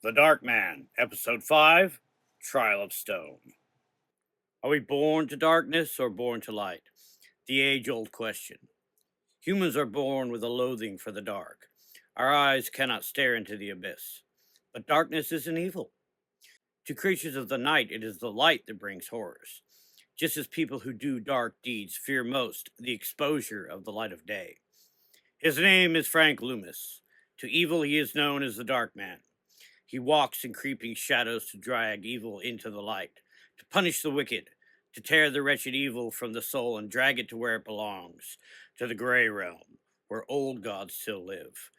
The Dark Man, Episode 5, Trial of Stone. Are we born to darkness or born to light? The age-old question. Humans are born with a loathing for the dark. Our eyes cannot stare into the abyss. But darkness isn't evil. To creatures of the night, it is the light that brings horrors. Just as people who do dark deeds fear most the exposure of the light of day. His name is Frank Lumas. To evil, he is known as the Dark Man. He walks in creeping shadows to drag evil into the light, to punish the wicked, to tear the wretched evil from the soul and drag it to where it belongs, to the gray realm, where old gods still live,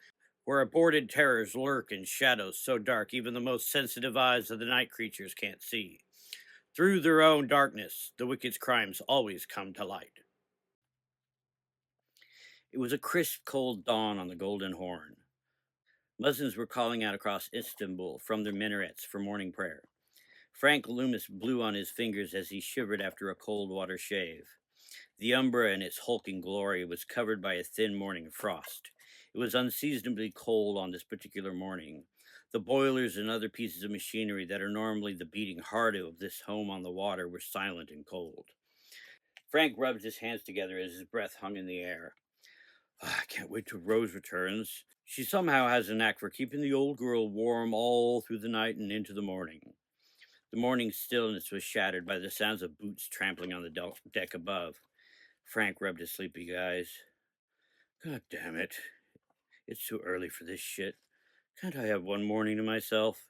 where aborted terrors lurk in shadows so dark even the most sensitive eyes of the night creatures can't see. Through their own darkness, the wicked's crimes always come to light. It was a crisp, cold dawn on the Golden Horn. Muezzins were calling out across Istanbul from their minarets for morning prayer. Frank Loomis blew on his fingers as he shivered after a cold water shave. The Umbra in its hulking glory was covered by a thin morning frost. It was unseasonably cold on this particular morning. The boilers and other pieces of machinery that are normally the beating heart of this home on the water were silent and cold. Frank rubbed his hands together as his breath hung in the air. I can't wait till Rose returns. She somehow has a knack for keeping the old girl warm all through the night and into the morning. The morning stillness was shattered by the sounds of boots trampling on the deck above. Frank rubbed his sleepy eyes. God damn it. It's too early for this shit. Can't I have one morning to myself?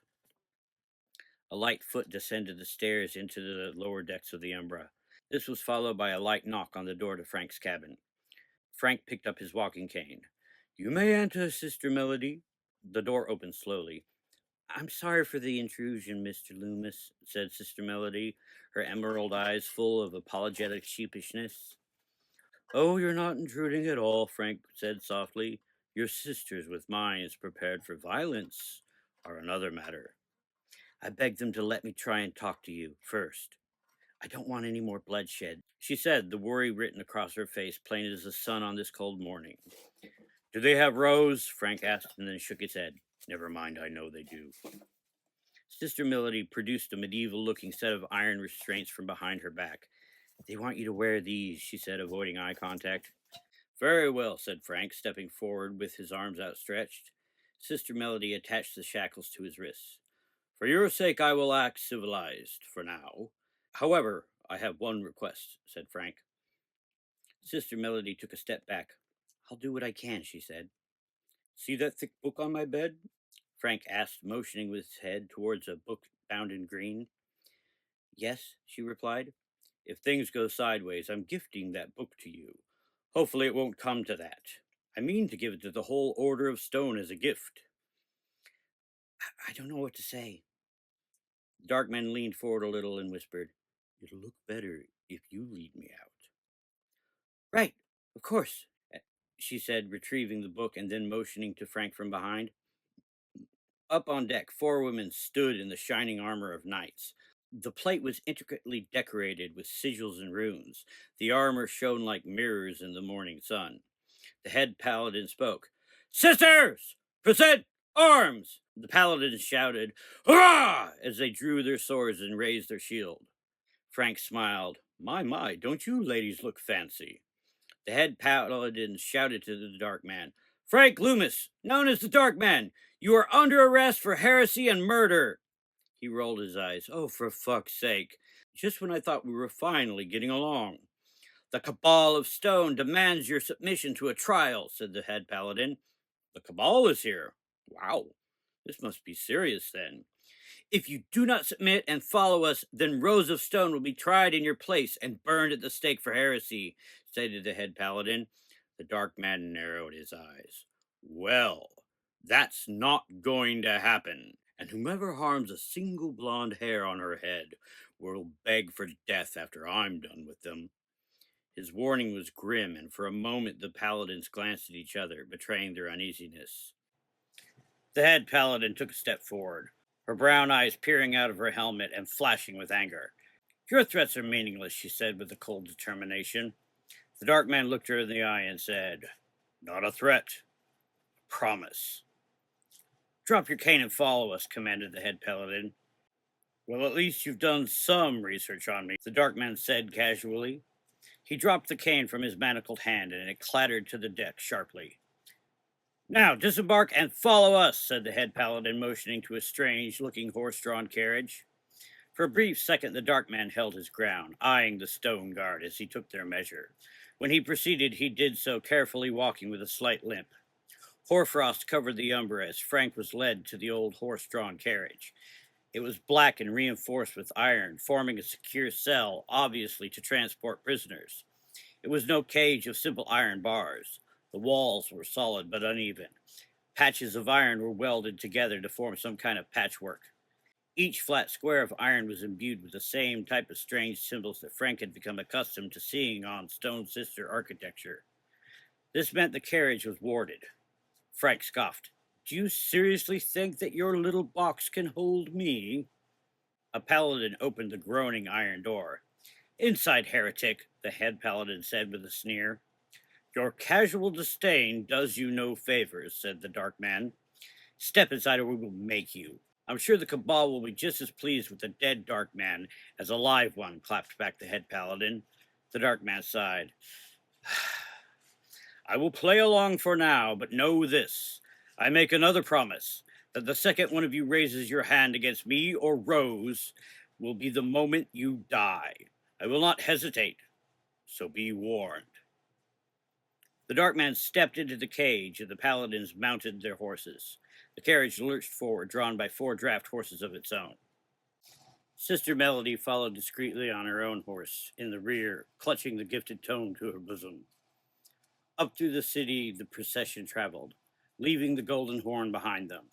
A light foot descended the stairs into the lower decks of the Umbra. This was followed by a light knock on the door to Frank's cabin. Frank picked up his walking cane. You may enter, Sister Melody. The door opened slowly. I'm sorry for the intrusion, Mr. Loomis, said Sister Melody, her emerald eyes full of apologetic sheepishness. Oh, you're not intruding at all, Frank said softly. Your sisters with minds prepared for violence are another matter. I begged them to let me try and talk to you first. I don't want any more bloodshed, she said, the worry written across her face, plain as the sun on this cold morning. Do they have Rose? Frank asked, and then shook his head. Never mind, I know they do. Sister Melody produced a medieval-looking set of iron restraints from behind her back. They want you to wear these, she said, avoiding eye contact. Very well, said Frank, stepping forward with his arms outstretched. Sister Melody attached the shackles to his wrists. For your sake, I will act civilized for now. However, I have one request, said Frank. Sister Melody took a step back. I'll do what I can, she said. See that thick book on my bed? Frank asked, motioning with his head towards a book bound in green. Yes, she replied. If things go sideways, I'm gifting that book to you. Hopefully it won't come to that. I mean to give it to the whole Order of Stone as a gift. I don't know what to say. Darkman leaned forward a little and whispered, It'll look better if you lead me out. Right, of course, she said, retrieving the book and then motioning to Frank from behind. Up on deck, 4 women stood in the shining armor of knights. The plate was intricately decorated with sigils and runes. The armor shone like mirrors in the morning sun. The head paladin spoke. Sisters, present arms! The paladins shouted, Hurrah! As they drew their swords and raised their shield. Frank smiled. My, don't you ladies look fancy? The head paladin shouted to the Dark Man. Frank Loomis, known as the Dark Man, you are under arrest for heresy and murder. He rolled his eyes. Oh, for fuck's sake. Just when I thought we were finally getting along. The Cabal of Stone demands your submission to a trial, said the head paladin. The Cabal is here. Wow. This must be serious then. If you do not submit and follow us, then Rose of Stone will be tried in your place and burned at the stake for heresy, stated the head paladin. The Dark Man narrowed his eyes. Well, that's not going to happen, and whomever harms a single blonde hair on her head will beg for death after I'm done with them. His warning was grim, and for a moment the paladins glanced at each other, betraying their uneasiness. The head paladin took a step forward, her brown eyes peering out of her helmet and flashing with anger. Your threats are meaningless, she said with a cold determination. The Dark Man looked her in the eye and said, Not a threat. A promise. Drop your cane and follow us, commanded the head paladin. Well, at least you've done some research on me, the dark man said casually. He dropped the cane from his manacled hand, and it clattered to the deck sharply. Now, disembark and follow us, said the head paladin, motioning to a strange-looking horse-drawn carriage. For a brief second, the dark man held his ground, eyeing the stone guard as he took their measure. When he proceeded, he did so carefully, walking with a slight limp. Hoarfrost covered the Umbra as Frank was led to the old horse-drawn carriage. It was black and reinforced with iron, forming a secure cell, obviously to transport prisoners. It was no cage of simple iron bars. The walls were solid but uneven. Patches of iron were welded together to form some kind of patchwork. Each flat square of iron was imbued with the same type of strange symbols that Frank had become accustomed to seeing on Stone Sister architecture. This meant the carriage was warded. Frank scoffed. Do you seriously think that your little box can hold me? A paladin opened the groaning iron door. Inside, heretic, the head paladin said with a sneer. Your casual disdain does you no favors, said the dark man. Step inside or we will make you. I'm sure the Cabal will be just as pleased with a dead dark man as a live one, clapped back the head paladin. The dark man sighed. I will play along for now, but know this. I make another promise, that the second one of you raises your hand against me or Rose will be the moment you die. I will not hesitate, so be warned. The dark man stepped into the cage, and the paladins mounted their horses. The carriage lurched forward, drawn by 4 draft horses of its own. Sister Melody followed discreetly on her own horse, in the rear, clutching the gifted tome to her bosom. Up through the city the procession traveled, leaving the Golden Horn behind them.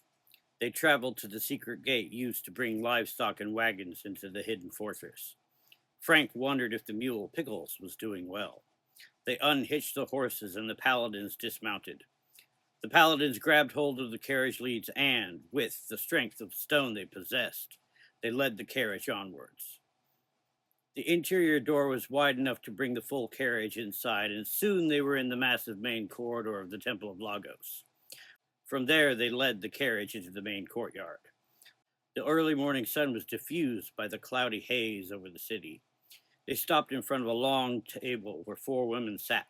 They traveled to the secret gate used to bring livestock and wagons into the hidden fortress. Frank wondered if the mule Pickles was doing well. They unhitched the horses and the paladins dismounted. The paladins grabbed hold of the carriage leads and, with the strength of stone they possessed, they led the carriage onwards. The interior door was wide enough to bring the full carriage inside, and soon they were in the massive main corridor of the Temple of Lagos. From there, they led the carriage into the main courtyard. The early morning sun was diffused by the cloudy haze over the city. They stopped in front of a long table where 4 women sat.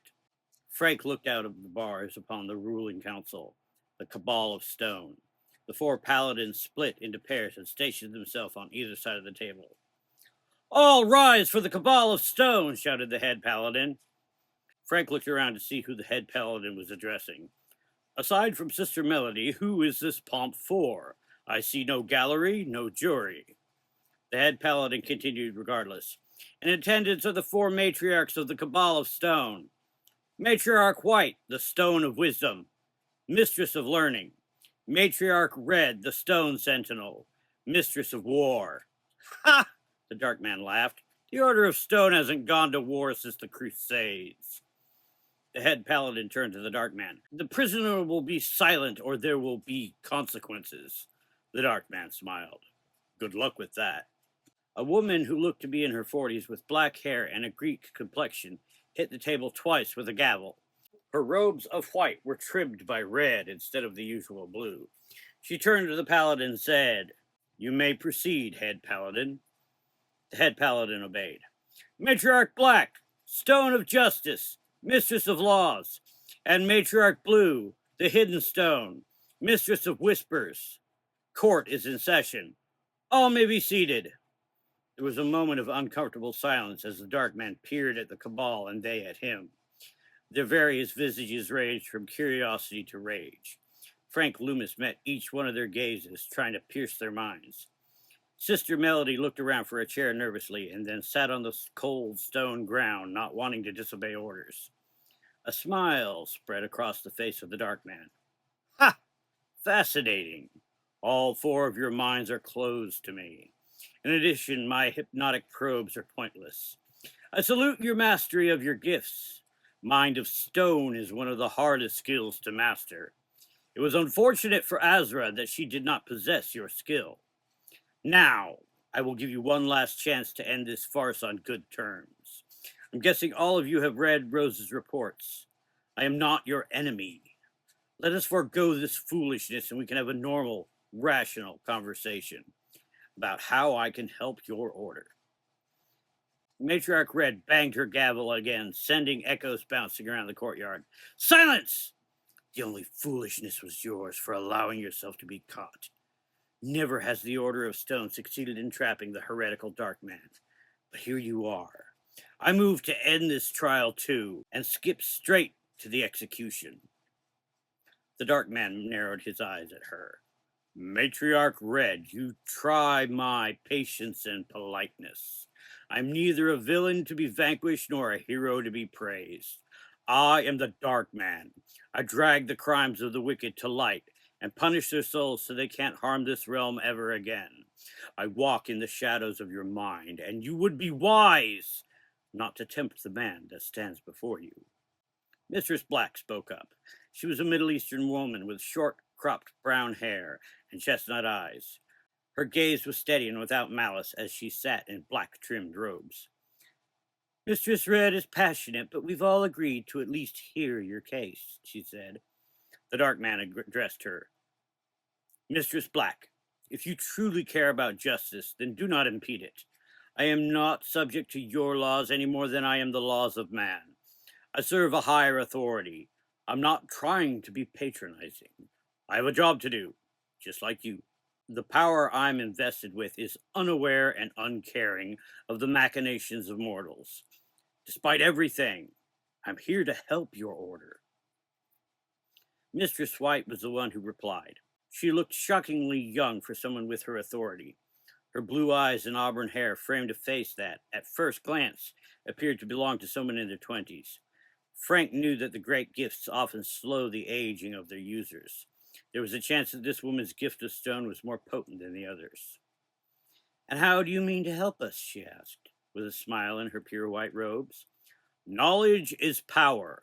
Frank looked out of the bars upon the ruling council, the Cabal of Stone. The 4 paladins split into pairs and stationed themselves on either side of the table. All rise for the Cabal of Stone, shouted the head paladin. Frank looked around to see who the head paladin was addressing. Aside from Sister Melody, who is this pomp for? I see no gallery, no jury. The head paladin continued regardless. In attendance are the 4 matriarchs of the Cabal of Stone. Matriarch White, the Stone of Wisdom, Mistress of Learning. Matriarch Red, the Stone Sentinel, Mistress of War. Ha! The dark man laughed. The Order of Stone hasn't gone to war since the Crusades. The head paladin turned to the dark man. The prisoner will be silent or there will be consequences. The dark man smiled. Good luck with that. A woman who looked to be in her 40s with black hair and a Greek complexion hit the table twice with a gavel. Her robes of white were trimmed by red instead of the usual blue. She turned to the paladin and said, You may proceed, head paladin. The head paladin obeyed. Matriarch Black, Stone of Justice, Mistress of Laws, and Matriarch Blue, the Hidden Stone, Mistress of Whispers. Court is in session. All may be seated. There was a moment of uncomfortable silence as the dark man peered at the Cabal and they at him. Their various visages ranged from curiosity to rage. Frank Lumas met each one of their gazes, trying to pierce their minds. Sister Melody looked around for a chair nervously and then sat on the cold stone ground, not wanting to disobey orders. A smile spread across the face of the dark man. Ha! Fascinating. All 4 of your minds are closed to me. In addition, my hypnotic probes are pointless. I salute your mastery of your gifts. Mind of stone is one of the hardest skills to master. It was unfortunate for Azra that she did not possess your skill. Now, I will give you one last chance to end this farce on good terms. I'm guessing all of you have read Rose's reports. I am not your enemy. Let us forego this foolishness and we can have a normal, rational conversation about how I can help your order. Matriarch Red banged her gavel again, sending echoes bouncing around the courtyard. Silence! The only foolishness was yours for allowing yourself to be caught. Never has the Order of Stone succeeded in trapping the heretical Dark Man. But here you are. I move to end this trial too, and skip straight to the execution. The Dark Man narrowed his eyes at her. Matriarch Red, you try my patience and politeness. I'm neither a villain to be vanquished nor a hero to be praised. I am the Dark Man. I drag the crimes of the wicked to light and punish their souls so they can't harm this realm ever again. I walk in the shadows of your mind, and you would be wise not to tempt the man that stands before you. Mistress Black spoke up. She was a Middle Eastern woman with short, cropped brown hair and chestnut eyes. Her gaze was steady and without malice as she sat in black-trimmed robes. Mistress Red is passionate, but we've all agreed to at least hear your case, she said. The Dark Man addressed her. Mistress Black, if you truly care about justice, then do not impede it. I am not subject to your laws any more than I am the laws of man. I serve a higher authority. I'm not trying to be patronizing. I have a job to do, just like you. The power I'm invested with is unaware and uncaring of the machinations of mortals. Despite everything, I'm here to help your order. Mistress White was the one who replied. She looked shockingly young for someone with her authority. Her blue eyes and auburn hair framed a face that, at first glance, appeared to belong to someone in their 20s. Frank knew that the great gifts often slow the aging of their users. There was a chance that this woman's gift of stone was more potent than the others. And how do you mean to help us? She asked, with a smile in her pure white robes. Knowledge is power.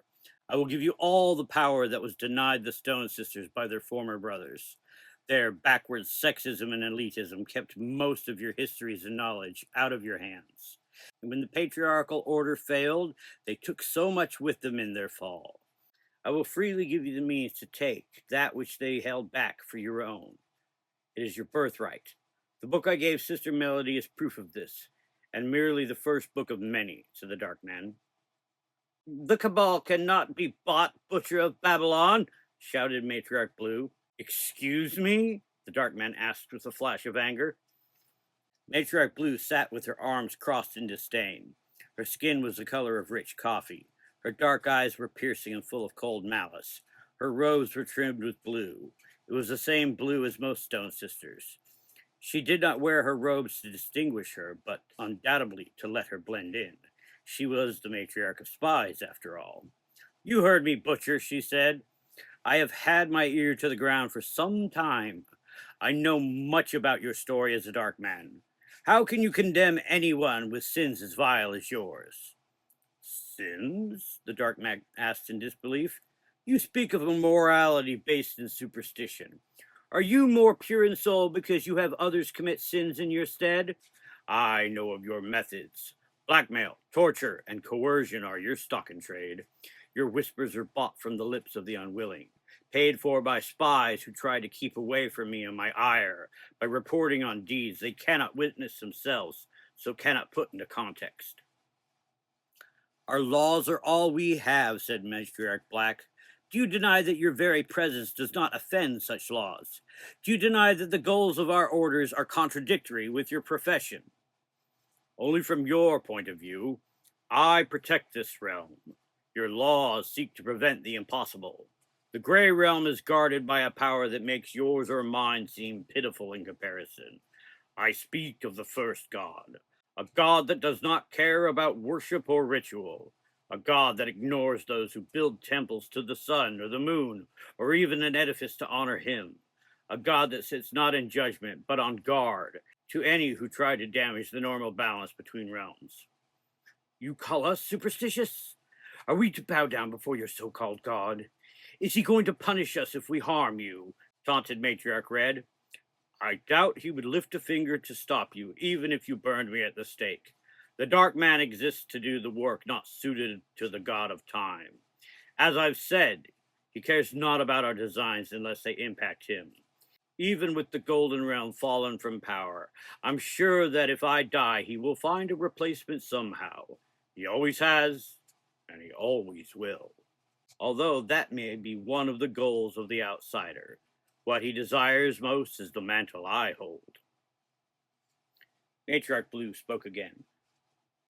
I will give you all the power that was denied the Stone Sisters by their former brothers. Their backwards sexism and elitism kept most of your histories and knowledge out of your hands. And when the patriarchal order failed, they took so much with them in their fall. I will freely give you the means to take that which they held back for your own. It is your birthright. The book I gave Sister Melody is proof of this, and merely the first book of many, said the Dark Man. The Cabal cannot be bought, Butcher of Babylon, shouted Matriarch Blue. Excuse me? The Dark Man asked with a flash of anger. Matriarch Blue sat with her arms crossed in disdain. Her skin was the color of rich coffee. Her dark eyes were piercing and full of cold malice. Her robes were trimmed with blue. It was the same blue as most Stone Sisters. She did not wear her robes to distinguish her, but undoubtedly to let her blend in. She was the matriarch of spies, after all. You heard me, Butcher, she said. I have had my ear to the ground for some time. I know much about your story as a Dark Man. How can you condemn anyone with sins as vile as yours? Sins? The Dark Man asked in disbelief. You speak of a morality based in superstition. Are you more pure in soul because you have others commit sins in your stead? I know of your methods. Blackmail, torture, and coercion are your stock in trade. Your whispers are bought from the lips of the unwilling, paid for by spies who try to keep away from me and my ire by reporting on deeds they cannot witness themselves, so cannot put into context. Our laws are all we have, said Matriarch Black. Do you deny that your very presence does not offend such laws? Do you deny that the goals of our orders are contradictory with your profession? Only from your point of view. I protect this realm. Your laws seek to prevent the impossible. The gray realm is guarded by a power that makes yours or mine seem pitiful in comparison. I speak of the first god, a god that does not care about worship or ritual, a god that ignores those who build temples to the sun or the moon, or even an edifice to honor him, a god that sits not in judgment, but on guard to any who try to damage the normal balance between realms. You call us superstitious? Are we to bow down before your so-called god? Is he going to punish us if we harm you? Taunted Matriarch Red. I doubt he would lift a finger to stop you, even if you burned me at the stake. The Dark Man exists to do the work not suited to the god of time. As I've said, he cares not about our designs unless they impact him. Even with the Golden Realm fallen from power, I'm sure that if I die, he will find a replacement somehow. He always has, and he always will. Although that may be one of the goals of the outsider. What he desires most is the mantle I hold. Matriarch Blue spoke again.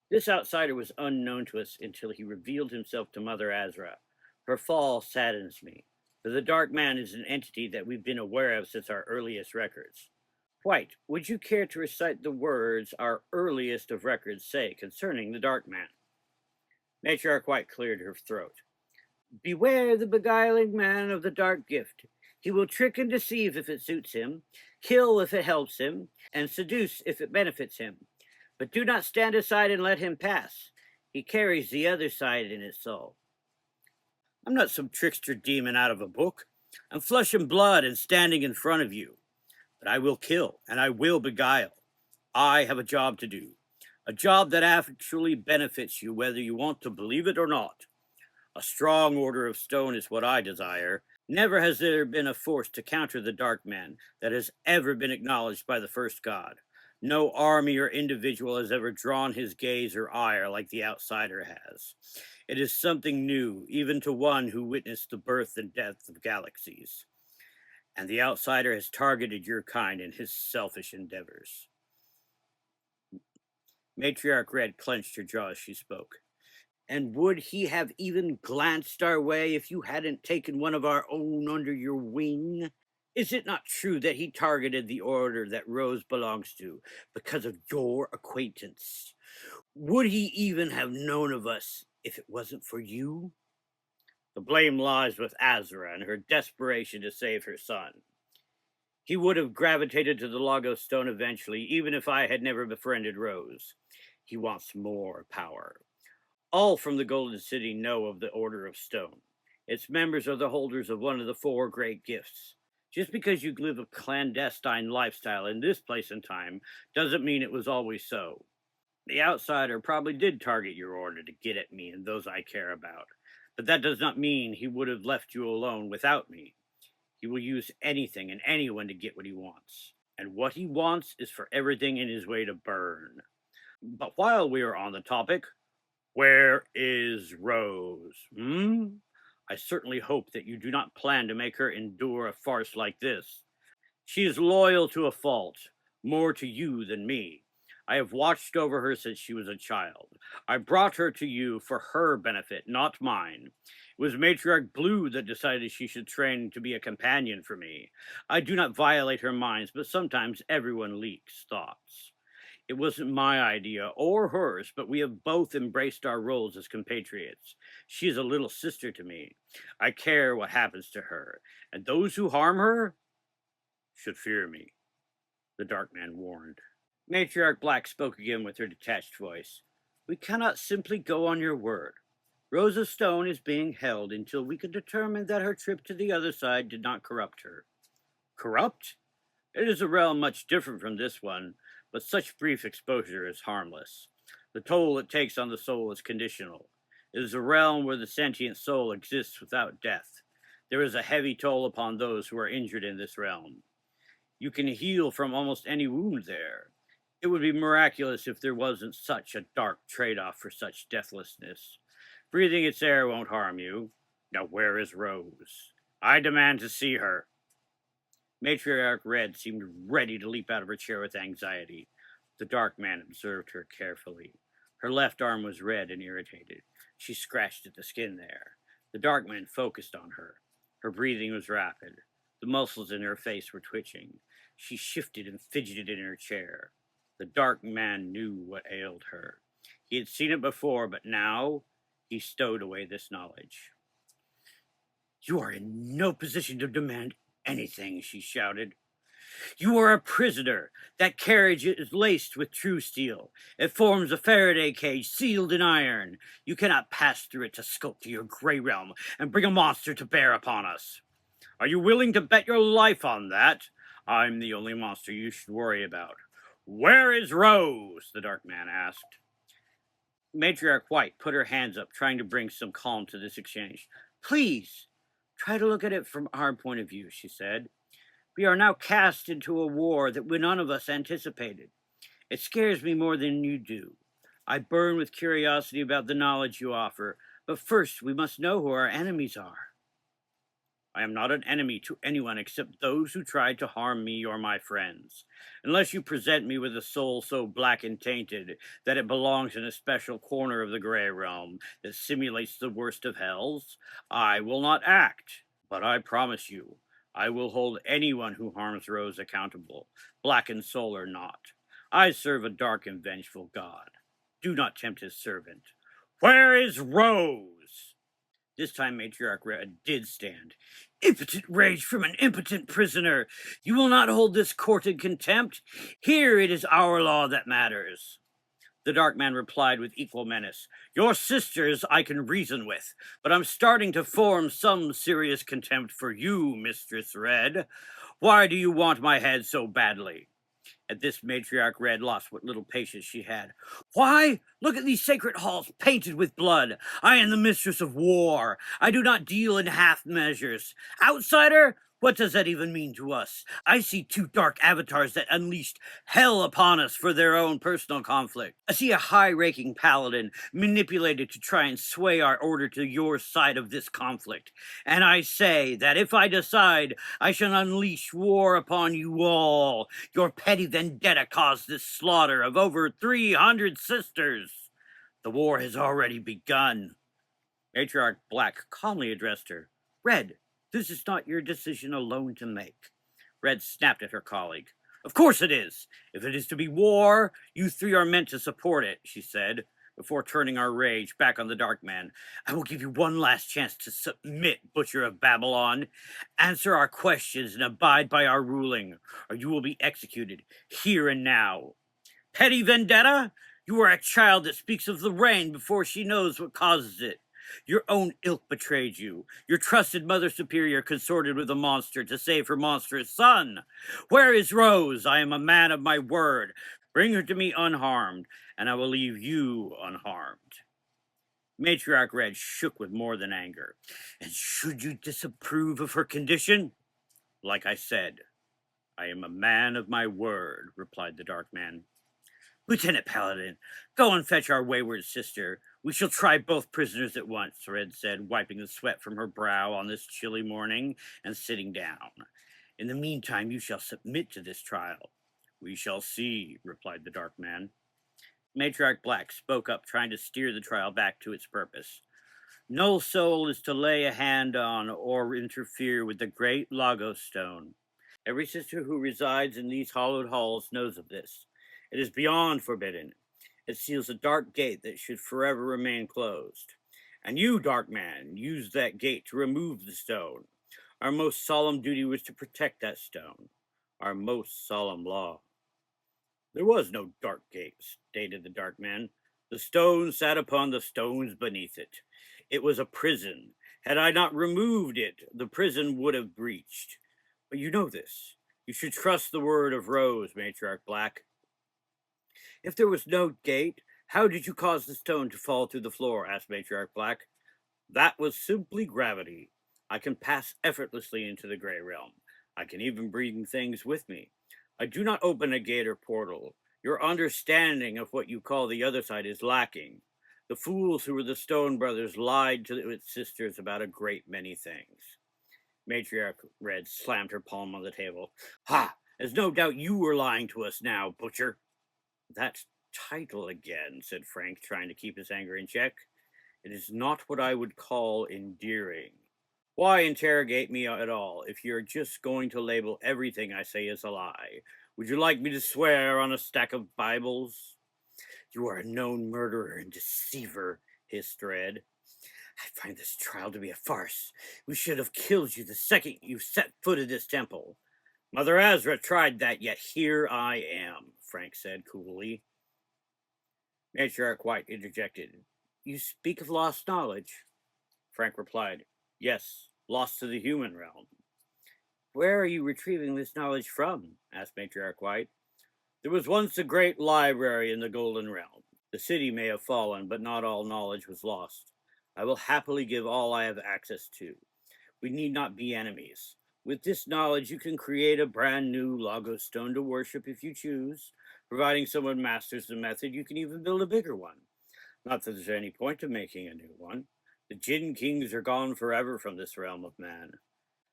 This outsider was unknown to us until he revealed himself to Mother Azra. Her fall saddens me, for the Dark Man is an entity that we've been aware of since our earliest records. White, would you care to recite the words our earliest of records say concerning the Dark Man? Matriarch White cleared her throat. Beware the beguiling man of the dark gift. He will trick and deceive if it suits him, kill if it helps him, and seduce if it benefits him. But do not stand aside and let him pass. He carries the other side in his soul. I'm not some trickster demon out of a book. I'm flesh and blood and standing in front of you. But I will kill and I will beguile. I have a job to do. A job that actually benefits you whether you want to believe it or not. A strong order of stone is what I desire. Never has there been a force to counter the Dark Man that has ever been acknowledged by the first god. No army or individual has ever drawn his gaze or ire like the outsider has. It is something new, even to one who witnessed the birth and death of galaxies. And the outsider has targeted your kind in his selfish endeavors. Matriarch Red clenched her jaw as she spoke. And would he have even glanced our way if you hadn't taken one of our own under your wing? Is it not true that he targeted the order that Rose belongs to because of your acquaintance? Would he even have known of us if it wasn't for you? The blame lies with Azra and her desperation to save her son. He would have gravitated to the Logos Stone eventually, even if I had never befriended Rose. He wants more power. All from the Golden City know of the Order of Stone. Its members are the holders of one of the four great gifts. Just because you live a clandestine lifestyle in this place and time doesn't mean it was always so. The outsider probably did target your order to get at me and those I care about, but that does not mean he would have left you alone without me. He will use anything and anyone to get what he wants, and what he wants is for everything in his way to burn. But while we are on the topic, where is Rose? I certainly hope that you do not plan to make her endure a farce like this. She is loyal to a fault, more to you than me. I have watched over her since she was a child. I brought her to you for her benefit, not mine. It was Matriarch Blue that decided she should train to be a companion for me. I do not violate her minds, but sometimes everyone leaks thoughts. It wasn't my idea or hers, but we have both embraced our roles as compatriots. She is a little sister to me. I care what happens to her, and those who harm her should fear me, the Dark Man warned. Matriarch Black spoke again with her detached voice. We cannot simply go on your word. Rose of Stone is being held until we can determine that her trip to the other side did not corrupt her. Corrupt? It is a realm much different from this one, but such brief exposure is harmless. The toll it takes on the soul is conditional. It is a realm where the sentient soul exists without death. There is a heavy toll upon those who are injured in this realm. You can heal from almost any wound there. It would be miraculous if there wasn't such a dark trade-off for such deathlessness. Breathing its air won't harm you. Now where is Rose? I demand to see her. Matriarch Red seemed ready to leap out of her chair with anxiety. The Dark Man observed her carefully. Her left arm was red and irritated. She scratched at the skin there. The Dark Man focused on her. Her breathing was rapid. The muscles in her face were twitching. She shifted and fidgeted in her chair. The Dark Man knew what ailed her. He had seen it before, but now he stowed away this knowledge. You are in no position to demand anything, she shouted. You are a prisoner. That carriage is laced with true steel. It forms a Faraday cage sealed in iron. You cannot pass through it to skulk to your gray realm and bring a monster to bear upon us. Are you willing to bet your life on that? I'm the only monster you should worry about. Where is Rose? The Dark Man asked. Matriarch White put her hands up, trying to bring some calm to this exchange. Please, try to look at it from our point of view, she said. We are now cast into a war that none of us anticipated. It scares me more than you do. I burn with curiosity about the knowledge you offer, but first we must know who our enemies are. I am not an enemy to anyone except those who tried to harm me or my friends. Unless you present me with a soul so black and tainted that it belongs in a special corner of the gray realm that simulates the worst of hells, I will not act. But I promise you, I will hold anyone who harms Rose accountable, black in soul or not. I serve a dark and vengeful God. Do not tempt his servant. Where is Rose? This time Matriarch Red did stand. Impotent rage from an impotent prisoner! You will not hold this court in contempt? Here it is our law that matters. The Dark Man replied with equal menace. Your sisters I can reason with, but I'm starting to form some serious contempt for you, Mistress Red. Why do you want my head so badly? At this, Matriarch Red lost what little patience she had. Why? Look at these sacred halls painted with blood. I am the mistress of war. I do not deal in half measures. Outsider? What does that even mean to us? I see two dark avatars that unleashed hell upon us for their own personal conflict. I see a high-ranking paladin manipulated to try and sway our order to your side of this conflict. And I say that if I decide, I shall unleash war upon you all. Your petty vendetta caused this slaughter of over 300 sisters. The war has already begun. Matriarch Black calmly addressed her. Red, this is not your decision alone to make. Red snapped at her colleague. Of course it is. If it is to be war, you three are meant to support it, she said, before turning our rage back on the Dark Man. I will give you one last chance to submit, Butcher of Babylon. Answer our questions and abide by our ruling, or you will be executed here and now. Petty vendetta? You are a child that speaks of the rain before she knows what causes it. Your own ilk betrayed you. Your trusted Mother Superior consorted with a monster to save her monstrous son. Where is Rose? I am a man of my word. Bring her to me unharmed, and I will leave you unharmed. Matriarch Red shook with more than anger. And should you disapprove of her condition? Like I said, I am a man of my word, replied the Dark Man. Lieutenant Paladin, go and fetch our wayward sister. We shall try both prisoners at once, Red said, wiping the sweat from her brow on this chilly morning and sitting down. In the meantime, you shall submit to this trial. We shall see, replied the Dark Man. Matriarch Black spoke up, trying to steer the trial back to its purpose. No soul is to lay a hand on or interfere with the great Lagos stone. Every sister who resides in these hallowed halls knows of this. It is beyond forbidden. It seals a dark gate that should forever remain closed. And you, Dark Man, used that gate to remove the stone. Our most solemn duty was to protect that stone. Our most solemn law. There was no dark gate, stated the Dark Man. The stone sat upon the stones beneath it. It was a prison. Had I not removed it, the prison would have breached. But you know this. You should trust the word of Rose, Matriarch Black. If there was no gate, how did you cause the stone to fall through the floor? Asked Matriarch Black. That was simply gravity. I can pass effortlessly into the gray realm. I can even bring things with me. I do not open a gate or portal. Your understanding of what you call the other side is lacking. The fools who were the Stone Brothers lied to its sisters about a great many things. Matriarch Red slammed her palm on the table. Ha! There's no doubt you were lying to us now, Butcher. That title again, said Frank, trying to keep his anger in check. It is not what I would call endearing. Why interrogate me at all if you're just going to label everything I say as a lie? Would you like me to swear on a stack of Bibles? You are a known murderer and deceiver, hissed Red. I find this trial to be a farce. We should have killed you the second you set foot in this temple. Mother Azra tried that, yet here I am, Frank said coolly. Matriarch White interjected. You speak of lost knowledge. Frank replied, Yes, lost to the human realm. Where are you retrieving this knowledge from? Asked Matriarch White. There was once a great library in the Golden Realm. The city may have fallen, but not all knowledge was lost. I will happily give all I have access to. We need not be enemies. With this knowledge, you can create a brand new Logos stone to worship if you choose. Providing someone masters the method, you can even build a bigger one. Not that there's any point of making a new one. The Jinn Kings are gone forever from this realm of man.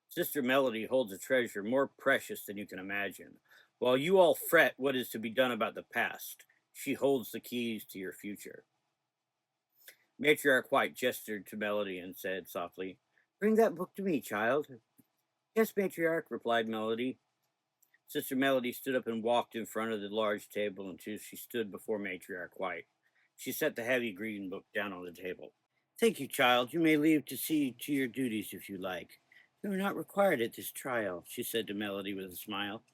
Sister Melody holds a treasure more precious than you can imagine. While you all fret what is to be done about the past, she holds the keys to your future. Matriarch White gestured to Melody and said softly, "Bring that book to me, child." "Yes, Matriarch," replied Melody. Sister Melody stood up and walked in front of the large table until she stood before Matriarch White. She set the heavy green book down on the table. "Thank you, child. You may leave to see to your duties if you like. You are not required at this trial," she said to Melody with a smile.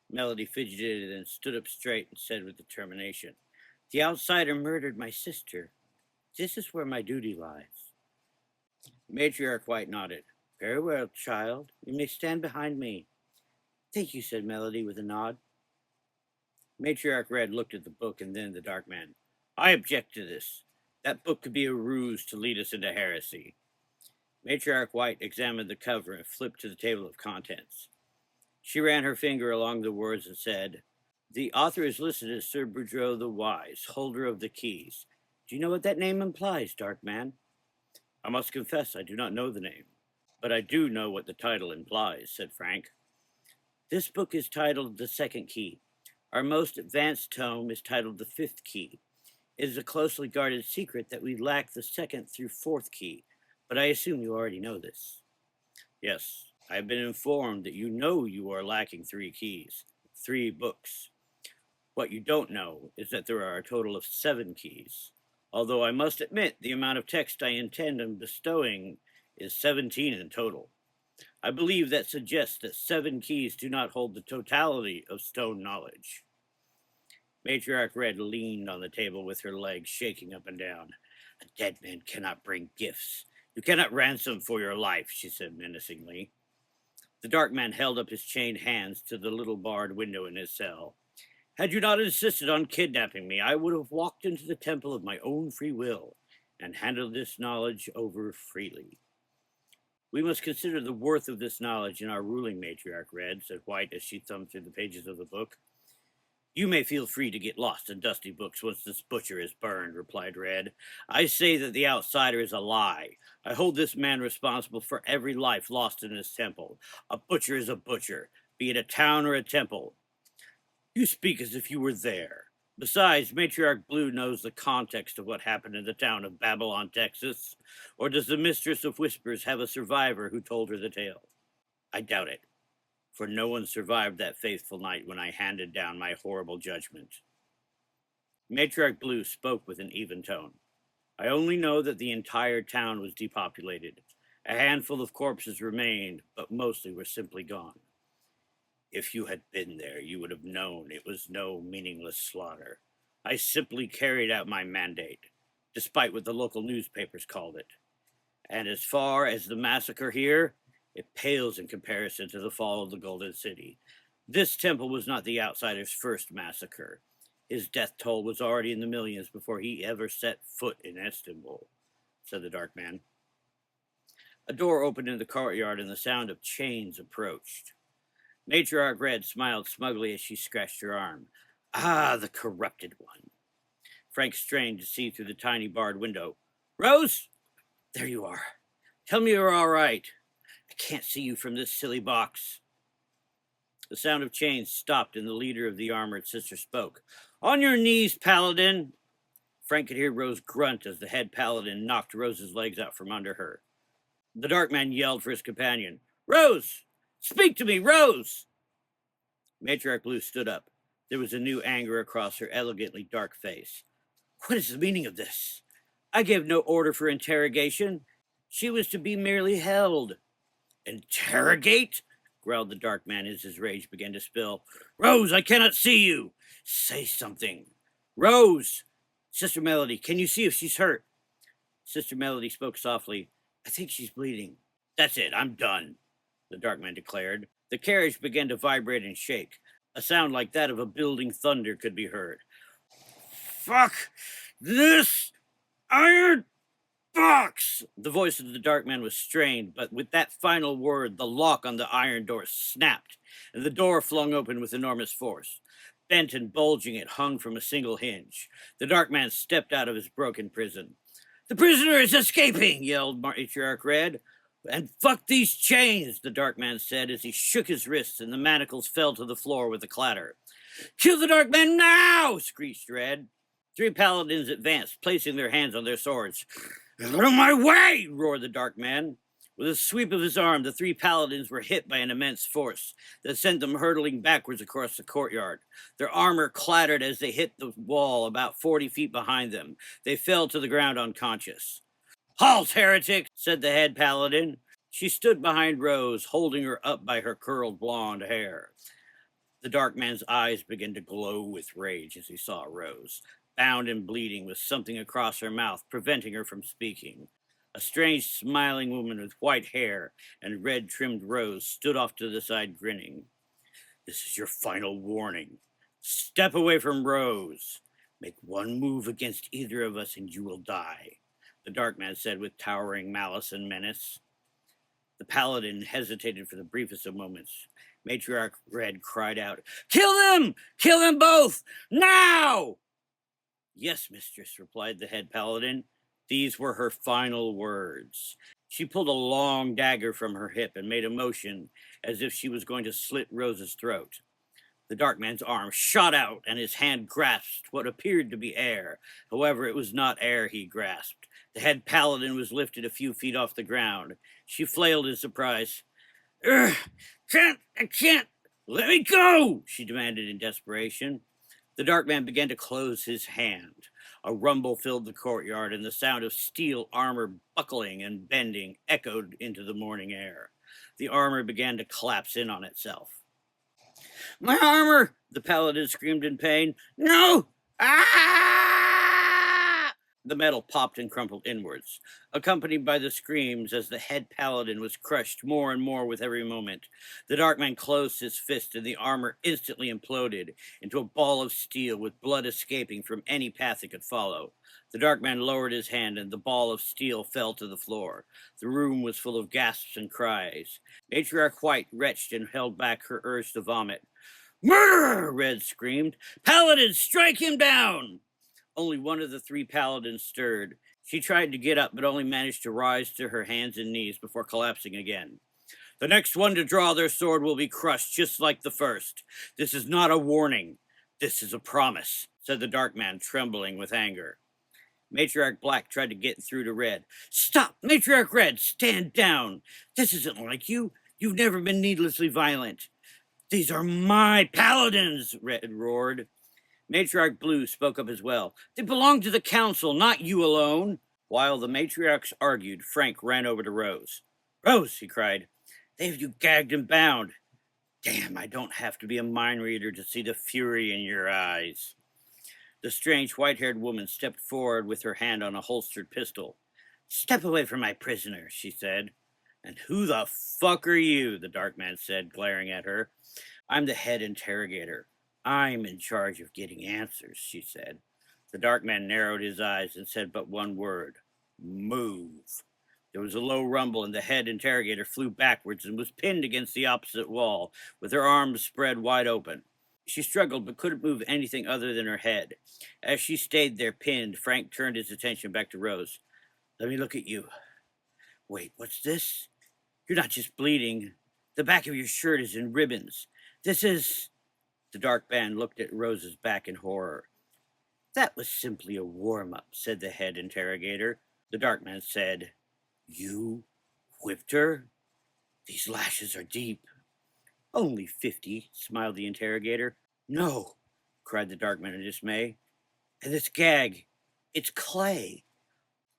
Melody fidgeted and stood up straight and said with determination, "The outsider murdered my sister. This is where my duty lies." Matriarch White nodded. "Very well, child. You may stand behind me." "Thank you," said Melody with a nod. Matriarch Red looked at the book and then the Dark Man. "I object to this. That book could be a ruse to lead us into heresy." Matriarch White examined the cover and flipped to the table of contents. She ran her finger along the words and said, "The author is listed as Sir Boudreaux the Wise, holder of the keys. Do you know what that name implies, Dark Man?" "I must confess I do not know the name, but I do know what the title implies," said Frank. "This book is titled The Second Key. Our most advanced tome is titled The Fifth Key. It is a closely guarded secret that we lack the second through fourth key, but I assume you already know this." "Yes, I have been informed that you know you are lacking 3 keys, 3 books. What you don't know is that there are a total of 7 keys. Although I must admit the amount of text I intend on bestowing is 17 in total. I believe that suggests that 7 keys do not hold the totality of stone knowledge." Matriarch Red leaned on the table with her legs shaking up and down. "A dead man cannot bring gifts. You cannot ransom for your life," she said menacingly. The Dark Man held up his chained hands to the little barred window in his cell. "Had you not insisted on kidnapping me, I would have walked into the temple of my own free will and handed this knowledge over freely." "We must consider the worth of this knowledge in our ruling, Matriarch Red," said White as she thumbed through the pages of the book. "You may feel free to get lost in dusty books once this butcher is burned," replied Red. "I say that the outsider is a lie. I hold this man responsible for every life lost in this temple. A butcher is a butcher, be it a town or a temple." "You speak as if you were there. Besides, Matriarch Blue knows the context of what happened in the town of Babylon, Texas. Or does the Mistress of Whispers have a survivor who told her the tale?" "I doubt it, for no one survived that faithful night when I handed down my horrible judgment." Matriarch Blue spoke with an even tone. "I only know that the entire town was depopulated. A handful of corpses remained, but mostly were simply gone. If you had been there, you would have known it was no meaningless slaughter. I simply carried out my mandate, despite what the local newspapers called it. And as far as the massacre here, it pales in comparison to the fall of the Golden City. This temple was not the outsider's first massacre. His death toll was already in the millions before he ever set foot in Istanbul," said the Dark Man. A door opened in the courtyard and the sound of chains approached. Matriarch Red smiled smugly as she scratched her arm. "Ah, the corrupted one." Frank strained to see through the tiny barred window. "Rose? There you are. Tell me you're all right. I can't see you from this silly box." The sound of chains stopped and the leader of the armored sister spoke. "On your knees, Paladin." Frank could hear Rose grunt as the head Paladin knocked Rose's legs out from under her. The Dark Man yelled for his companion. "Rose! Speak to me, Rose!" Matriarch Blue stood up. There was a new anger across her elegantly dark face. "What is the meaning of this? I gave no order for interrogation. She was to be merely held." "Interrogate?" growled the Dark Man as his rage began to spill. "Rose, I cannot see you. Say something. Rose! Sister Melody, can you see if she's hurt?" Sister Melody spoke softly. "I think she's bleeding." "That's it, I'm done," the Dark Man declared. The carriage began to vibrate and shake. A sound like that of a building thunder could be heard. "Fuck this iron Box! The voice of the dark man was strained, but with that final word, the lock on the iron door snapped, and the door flung open with enormous force. Bent and bulging, it hung from a single hinge. The dark man stepped out of his broken prison. The prisoner is escaping, yelled Matriarch Red. And fuck these chains, the dark man said as he shook his wrists and the manacles fell to the floor with a clatter. Kill the dark man now, screeched Red. Three paladins advanced, placing their hands on their swords. Out of my way, roared the dark man. With a sweep of his arm, the three paladins were hit by an immense force that sent them hurtling backwards across the courtyard. Their armor clattered as they hit the wall about 40 feet behind them. They fell to the ground unconscious. Halt, heretic, said the head paladin. She stood behind Rose, holding her up by her curled blonde hair. The dark man's eyes began to glow with rage as he saw Rose, bound and bleeding with something across her mouth, preventing her from speaking. A strange, smiling woman with white hair and red-trimmed rose stood off to the side, grinning. This is your final warning. Step away from Rose. Make one move against either of us and you will die, the dark man said with towering malice and menace. The paladin hesitated for the briefest of moments. Matriarch Red cried out, Kill them! Kill them both! Now! Yes, mistress, replied the head paladin. These were her final words. She pulled a long dagger from her hip and made a motion as if she was going to slit Rose's throat. The dark man's arm shot out and his hand grasped what appeared to be air. However, it was not air he grasped. The head paladin was lifted a few feet off the ground. She flailed in surprise. I can't. Let me go, she demanded in desperation. The dark man began to close his hand. A rumble filled the courtyard, and the sound of steel armor buckling and bending echoed into the morning air. The armor began to collapse in on itself. My armor! The paladin screamed in pain. No! Ah! The metal popped and crumpled inwards, accompanied by the screams as the head paladin was crushed more and more with every moment. The dark man closed his fist, and the armor instantly imploded into a ball of steel with blood escaping from any path it could follow. The dark man lowered his hand, and the ball of steel fell to the floor. The room was full of gasps and cries. Matriarch White retched and held back her urge to vomit. Murderer! Red screamed. Paladin, strike him down! Only one of the three paladins stirred. She tried to get up, but only managed to rise to her hands and knees before collapsing again. The next one to draw their sword will be crushed, just like the first. This is not a warning. This is a promise, said the dark man, trembling with anger. Matriarch Black tried to get through to Red. Stop! Matriarch Red, stand down! This isn't like you. You've never been needlessly violent. These are my paladins, Red roared. Matriarch Blue spoke up as well. They belong to the council, not you alone. While the matriarchs argued, Frank ran over to Rose. Rose, he cried, they have you gagged and bound. Damn, I don't have to be a mind reader to see the fury in your eyes. The strange white-haired woman stepped forward with her hand on a holstered pistol. Step away from my prisoner, she said. And who the fuck are you? The dark man said, glaring at her. I'm the head interrogator. I'm in charge of getting answers, she said. The dark man narrowed his eyes and said but one word. Move. There was a low rumble, and the head interrogator flew backwards and was pinned against the opposite wall, with her arms spread wide open. She struggled but couldn't move anything other than her head. As she stayed there pinned, Frank turned his attention back to Rose. Let me look at you. Wait, what's this? You're not just bleeding. The back of your shirt is in ribbons. This is... The dark man looked at Rose's back in horror. That was simply a warm-up, said the head interrogator. The dark man said, You whipped her? These lashes are deep. Only 50, smiled the interrogator. No, cried the dark man in dismay. And this gag, it's clay.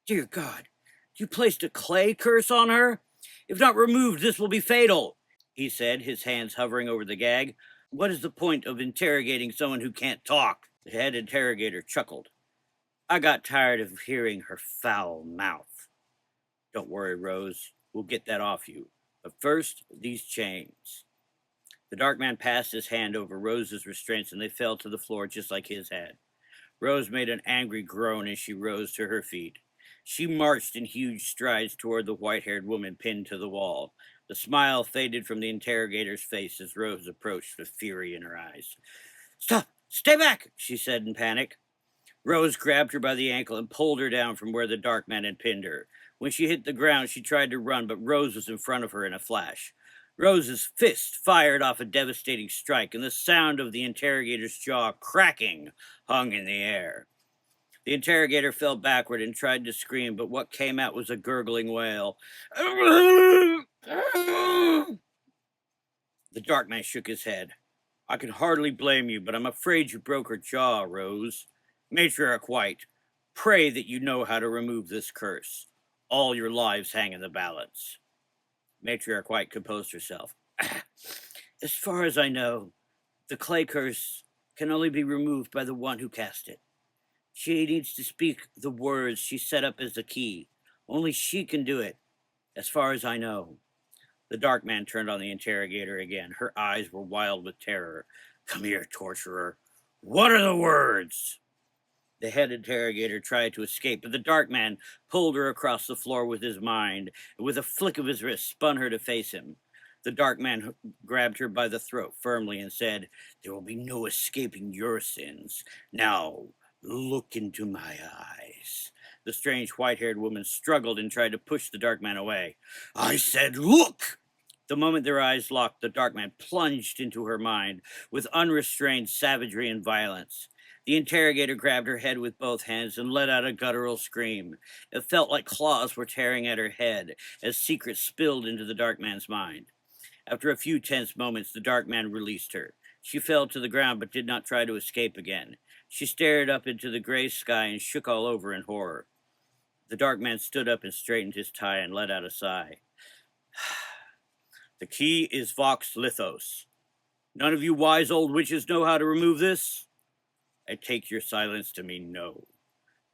Dear God, you placed a clay curse on her? If not removed, this will be fatal, he said, his hands hovering over the gag. What is the point of interrogating someone who can't talk? The head interrogator chuckled. I got tired of hearing her foul mouth. Don't worry, Rose. We'll get that off you. But first, these chains. The dark man passed his hand over Rose's restraints, and they fell to the floor just like his had. Rose made an angry groan as she rose to her feet. She marched in huge strides toward the white-haired woman pinned to the wall. The smile faded from the interrogator's face as Rose approached with fury in her eyes. "Stop! Stay back!" she said in panic. Rose grabbed her by the ankle and pulled her down from where the dark man had pinned her. When she hit the ground, she tried to run, but Rose was in front of her in a flash. Rose's fist fired off a devastating strike, and the sound of the interrogator's jaw cracking hung in the air. The interrogator fell backward and tried to scream, but what came out was a gurgling wail. The dark man shook his head. "I can hardly blame you, but I'm afraid you broke her jaw, Rose. Matriarch White, pray that you know how to remove this curse. All your lives hang in the balance." Matriarch White composed herself. "As far as I know, the clay curse can only be removed by the one who cast it. She needs to speak the words she set up as the key. Only she can do it, as far as I know." The dark man turned on the interrogator again. Her eyes were wild with terror. "Come here, torturer. What are the words?" The head interrogator tried to escape, but the dark man pulled her across the floor with his mind, and with a flick of his wrist spun her to face him. The dark man grabbed her by the throat firmly and said, "There will be no escaping your sins. Now, look into my eyes." The strange white-haired woman struggled and tried to push the dark man away. "I said, look!" The moment their eyes locked, the dark man plunged into her mind with unrestrained savagery and violence. The interrogator grabbed her head with both hands and let out a guttural scream. It felt like claws were tearing at her head as secrets spilled into the dark man's mind. After a few tense moments, the dark man released her. She fell to the ground but did not try to escape again. She stared up into the gray sky and shook all over in horror. The dark man stood up and straightened his tie and let out a sigh. "The key is Vox Lithos. None of you wise old witches know how to remove this?" I take your silence to mean no.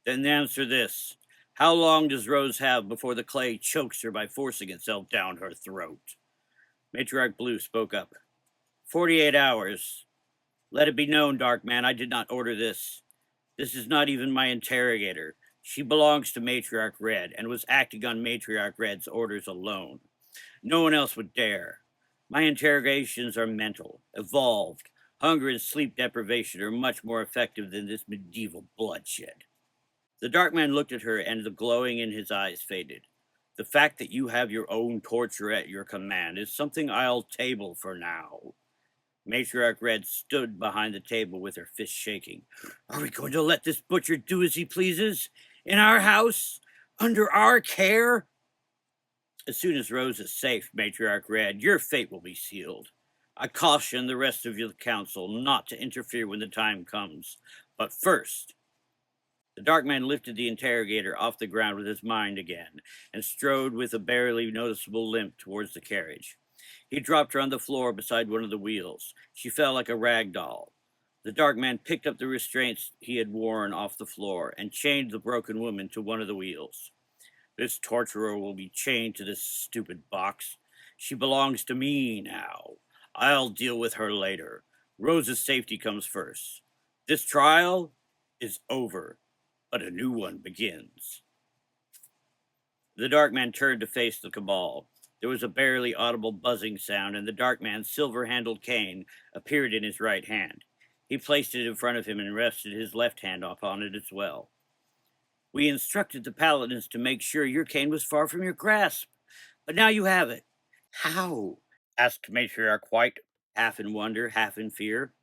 "Then answer this. How long does Rose have before the clay chokes her by forcing itself down her throat?" Matriarch Blue spoke up. 48 hours. Let it be known, Dark Man, I did not order this. This is not even my interrogator. She belongs to Matriarch Red and was acting on Matriarch Red's orders alone. No one else would dare. My interrogations are mental, evolved. Hunger and sleep deprivation are much more effective than this medieval bloodshed." The dark man looked at her, and the glowing in his eyes faded. "The fact that you have your own torture at your command is something I'll table for now." Matriarch Red stood behind the table with her fist shaking. "Are we going to let this butcher do as he pleases? In our house? Under our care?" "As soon as Rose is safe, Matriarch Red, your fate will be sealed. I caution the rest of your council not to interfere when the time comes. But first—" The dark man lifted the interrogator off the ground with his mind again and strode with a barely noticeable limp towards the carriage. He dropped her on the floor beside one of the wheels. She fell like a rag doll. The dark man picked up the restraints he had worn off the floor and chained the broken woman to one of the wheels. "This torturer will be chained to this stupid box. She belongs to me now. I'll deal with her later. Rose's safety comes first. This trial is over, but a new one begins." The dark man turned to face the cabal. There was a barely audible buzzing sound, and the dark man's silver-handled cane appeared in his right hand. He placed it in front of him and rested his left hand upon it as well. "We instructed the paladins to make sure your cane was far from your grasp, but now you have it." "How?" asked Matriarch White, half in wonder, half in fear.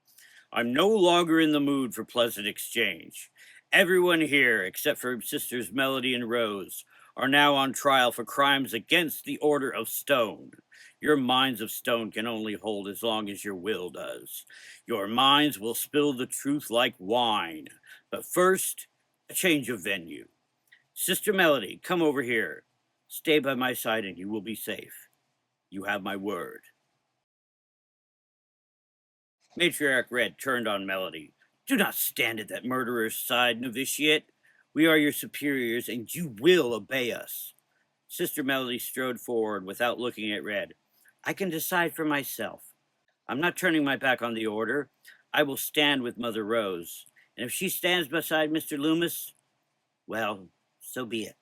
"I'm no longer in the mood for pleasant exchange. Everyone here, except for Sisters Melody and Rose, are now on trial for crimes against the Order of Stone. Your minds of stone can only hold as long as your will does. Your minds will spill the truth like wine. But first, a change of venue. Sister Melody, come over here. Stay by my side and you will be safe. You have my word." Matriarch Red turned on Melody. "Do not stand at that murderer's side, novitiate. We are your superiors, and you will obey us." Sister Melody strode forward without looking at Red. "I can decide for myself. I'm not turning my back on the order. I will stand with Mother Rose. And if she stands beside Mr. Lumas, well, so be it."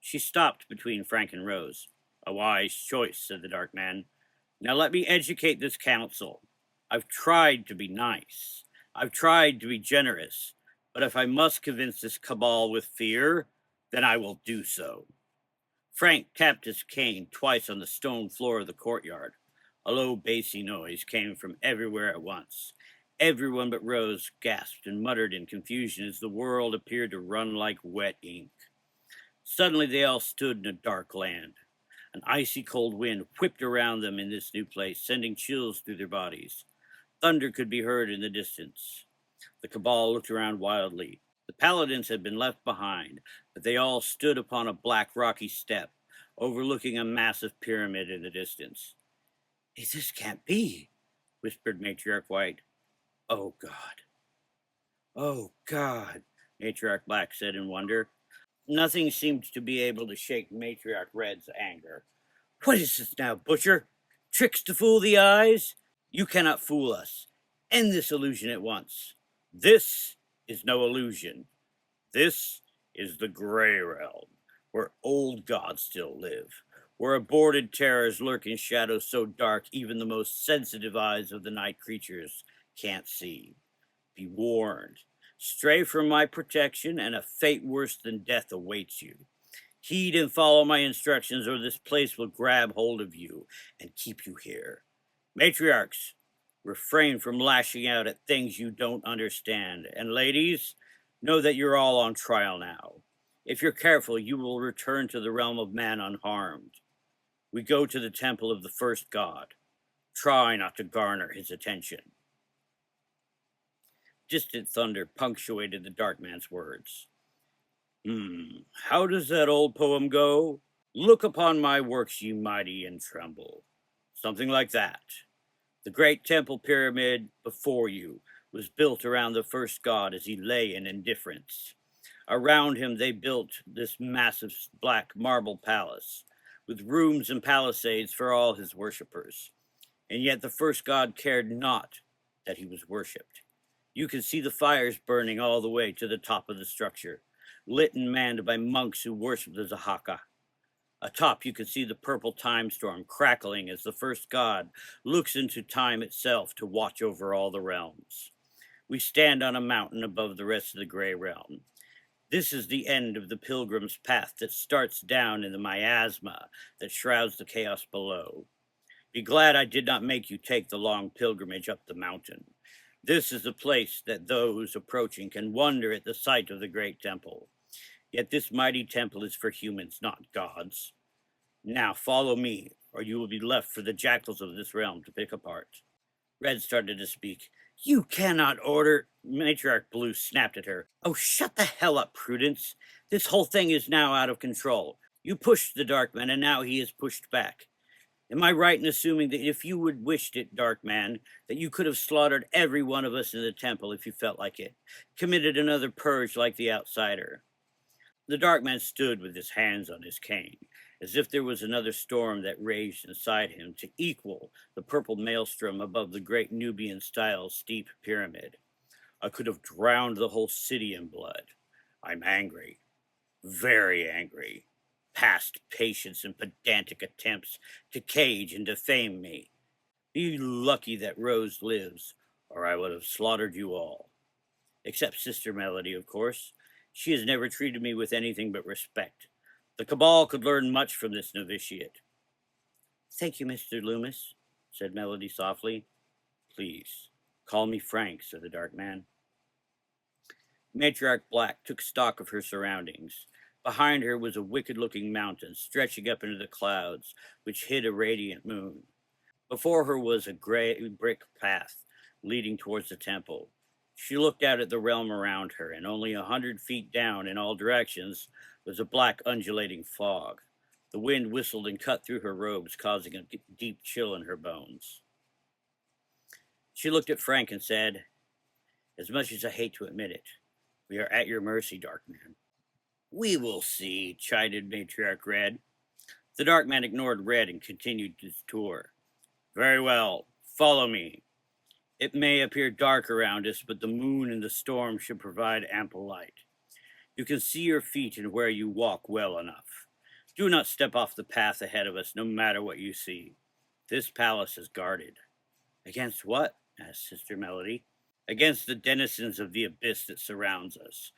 She stopped between Frank and Rose. A wise choice, said the dark man. Now let me educate this council. I've tried to be nice. I've tried to be generous. But if I must convince this cabal with fear, then I will do so. Frank tapped his cane twice on the stone floor of the courtyard. A low, bassy noise came from everywhere at once. Everyone but Rose gasped and muttered in confusion as the world appeared to run like wet ink. Suddenly they all stood in a dark land. An icy cold wind whipped around them in this new place, sending chills through their bodies. Thunder could be heard in the distance. The cabal looked around wildly. The paladins had been left behind, but they all stood upon a black rocky step, overlooking a massive pyramid in the distance. This can't be, whispered Matriarch White. Oh, God. Oh, God, Matriarch Black said in wonder. Nothing seemed to be able to shake Matriarch Red's anger. What is this now, Butcher? Tricks to fool the eyes? You cannot fool us. End this illusion at once. This is no illusion. This is the Grey Realm, where old gods still live, where aborted terrors lurk in shadows so dark even the most sensitive eyes of the night creatures can't see. Be warned. Stray from my protection, and a fate worse than death awaits you. Heed and follow my instructions, or this place will grab hold of you and keep you here. Matriarchs, refrain from lashing out at things you don't understand. And ladies, know that you're all on trial now. If you're careful, you will return to the realm of man unharmed. We go to the temple of the first god. Try not to garner his attention. Distant thunder punctuated the dark man's words. How does that old poem go? Look upon my works, ye mighty, and tremble. Something like that. The great temple pyramid before you was built around the first god as he lay in indifference. Around him they built this massive black marble palace, with rooms and palisades for all his worshippers. And yet the first god cared not that he was worshipped. You can see the fires burning all the way to the top of the structure, lit and manned by monks who worship the Zahaka. Atop, you can see the purple time storm crackling as the first god looks into time itself to watch over all the realms. We stand on a mountain above the rest of the Grey Realm. This is the end of the pilgrim's path that starts down in the miasma that shrouds the chaos below. Be glad I did not make you take the long pilgrimage up the mountain. This is the place that those approaching can wonder at the sight of the great temple. Yet this mighty temple is for humans, not gods. Now follow me, or you will be left for the jackals of this realm to pick apart. Red started to speak. You cannot order. Matriarch Blue snapped at her. Oh, shut the hell up, Prudence. This whole thing is now out of control. You pushed the Darkman, and now he is pushed back. Am I right in assuming that if you would wished it, Dark Man, that you could have slaughtered every one of us in the temple if you felt like it, committed another purge like the outsider? The Dark Man stood with his hands on his cane, as if there was another storm that raged inside him to equal the purple maelstrom above the great Nubian-style steep pyramid. I could have drowned the whole city in blood. I'm angry, very angry, past patience and pedantic attempts to cage and defame me. Be lucky that Rose lives, or I would have slaughtered you all. Except Sister Melody, of course. She has never treated me with anything but respect. The Cabal could learn much from this novitiate. Thank you, Mr. Loomis, said Melody softly. Please, call me Frank, said the dark man. Matriarch Black took stock of her surroundings. Behind her was a wicked-looking mountain stretching up into the clouds, which hid a radiant moon. Before her was a gray brick path leading towards the temple. She looked out at the realm around her, and only 100 feet down in all directions was a black undulating fog. The wind whistled and cut through her robes, causing a deep chill in her bones. She looked at Frank and said, as much as I hate to admit it, we are at your mercy, Dark Man. We will see, chided Matriarch Red. The Dark Man ignored Red and continued his tour. Very well, follow me. It may appear dark around us, but the moon and the storm should provide ample light. You can see your feet and where you walk well enough. Do not step off the path ahead of us, no matter what you see. This palace is guarded. Against what? Asked Sister Melody. Against the denizens of the abyss that surrounds us.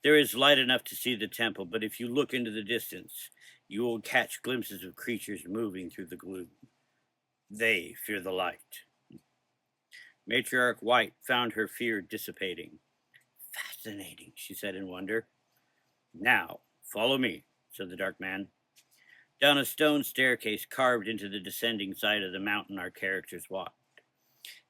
There is light enough to see the temple, but if you look into the distance, you will catch glimpses of creatures moving through the gloom. They fear the light. Matriarch White found her fear dissipating. Fascinating, she said in wonder. Now, follow me, said the dark man. Down a stone staircase carved into the descending side of the mountain our characters walked.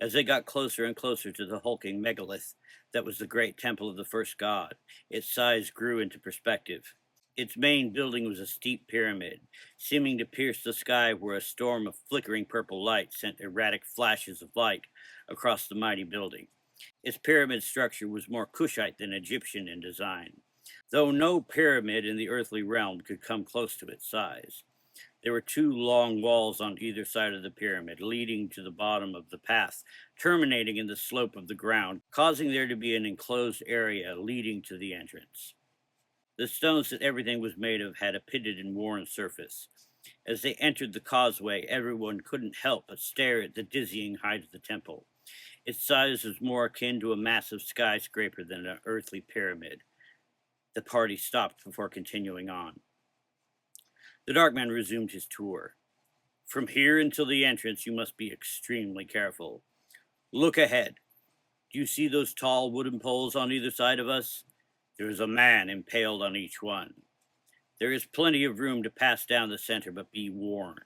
As they got closer and closer to the hulking megalith that was the great temple of the first god, its size grew into perspective. Its main building was a steep pyramid, seeming to pierce the sky where a storm of flickering purple light sent erratic flashes of light across the mighty building. Its pyramid structure was more Kushite than Egyptian in design, though no pyramid in the earthly realm could come close to its size. There were two long walls on either side of the pyramid, leading to the bottom of the path, terminating in the slope of the ground, causing there to be an enclosed area leading to the entrance. The stones that everything was made of had a pitted and worn surface. As they entered the causeway, everyone couldn't help but stare at the dizzying height of the temple. Its size was more akin to a massive skyscraper than an earthly pyramid. The party stopped before continuing on. The dark man resumed his tour. From here until the entrance, you must be extremely careful. Look ahead. Do you see those tall wooden poles on either side of us? There is a man impaled on each one. There is plenty of room to pass down the center, but be warned.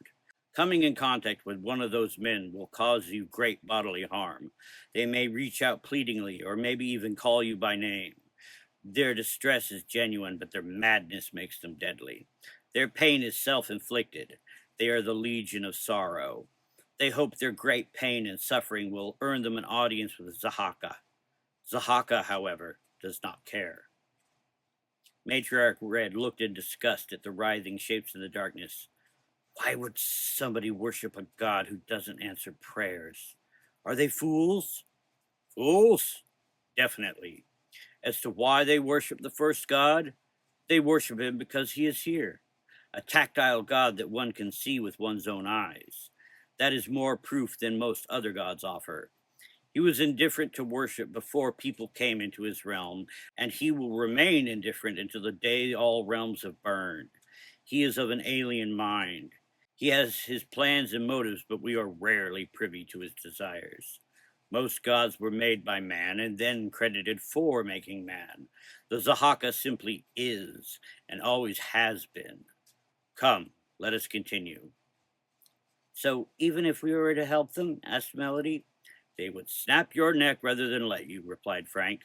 Coming in contact with one of those men will cause you great bodily harm. They may reach out pleadingly or maybe even call you by name. Their distress is genuine, but their madness makes them deadly. Their pain is self-inflicted. They are the Legion of Sorrow. They hope their great pain and suffering will earn them an audience with Zahaka. Zahaka, however, does not care. Matriarch Red looked in disgust at the writhing shapes in the darkness. Why would somebody worship a god who doesn't answer prayers? Are they fools? Fools? Definitely. As to why they worship the first god, they worship him because he is here, a tactile god that one can see with one's own eyes. That is more proof than most other gods offer. He was indifferent to worship before people came into his realm, and he will remain indifferent until the day all realms have burned. He is of an alien mind. He has his plans and motives, but we are rarely privy to his desires. Most gods were made by man and then credited for making man. The Zahaka simply is, and always has been. Come, let us continue. So, even if we were to help them, asked Melody, they would snap your neck rather than let you, replied Frank.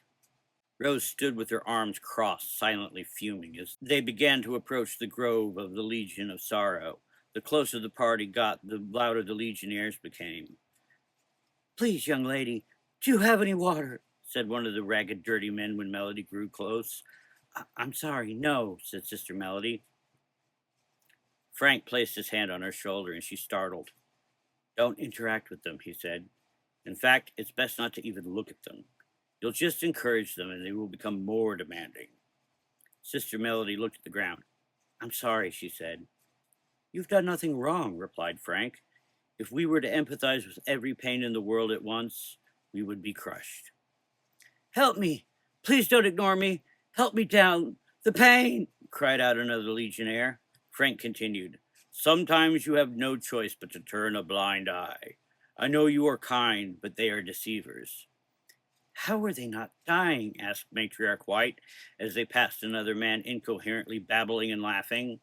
Rose stood with her arms crossed, silently fuming, as they began to approach the grove of the Legion of Sorrow. The closer the party got, the louder the legionnaires became. Please, young lady, do you have any water? Said one of the ragged, dirty men when Melody grew close. I'm sorry, no, said Sister Melody. Frank placed his hand on her shoulder, and she startled. Don't interact with them, he said. In fact, it's best not to even look at them. You'll just encourage them, and they will become more demanding. Sister Melody looked at the ground. I'm sorry, she said. You've done nothing wrong, replied Frank. If we were to empathize with every pain in the world at once, we would be crushed. Help me! Please don't ignore me! Help me down! The pain! Cried out another legionnaire. Frank continued. Sometimes you have no choice but to turn a blind eye. I know you are kind, but they are deceivers. How are they not dying? Asked Matriarch White, as they passed another man incoherently babbling and laughing.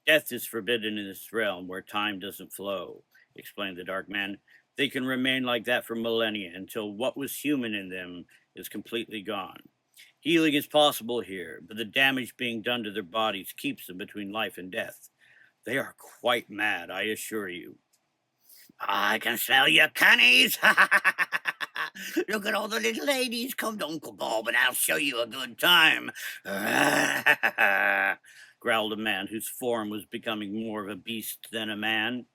Death is forbidden in this realm where time doesn't flow, explained the dark man. They can remain like that for millennia until what was human in them is completely gone. Healing is possible here, but the damage being done to their bodies keeps them between life and death. They are quite mad, I assure you. I can smell your cunnies. Look at all the little ladies. Come to Uncle Bob and I'll show you a good time. Growled a man whose form was becoming more of a beast than a man.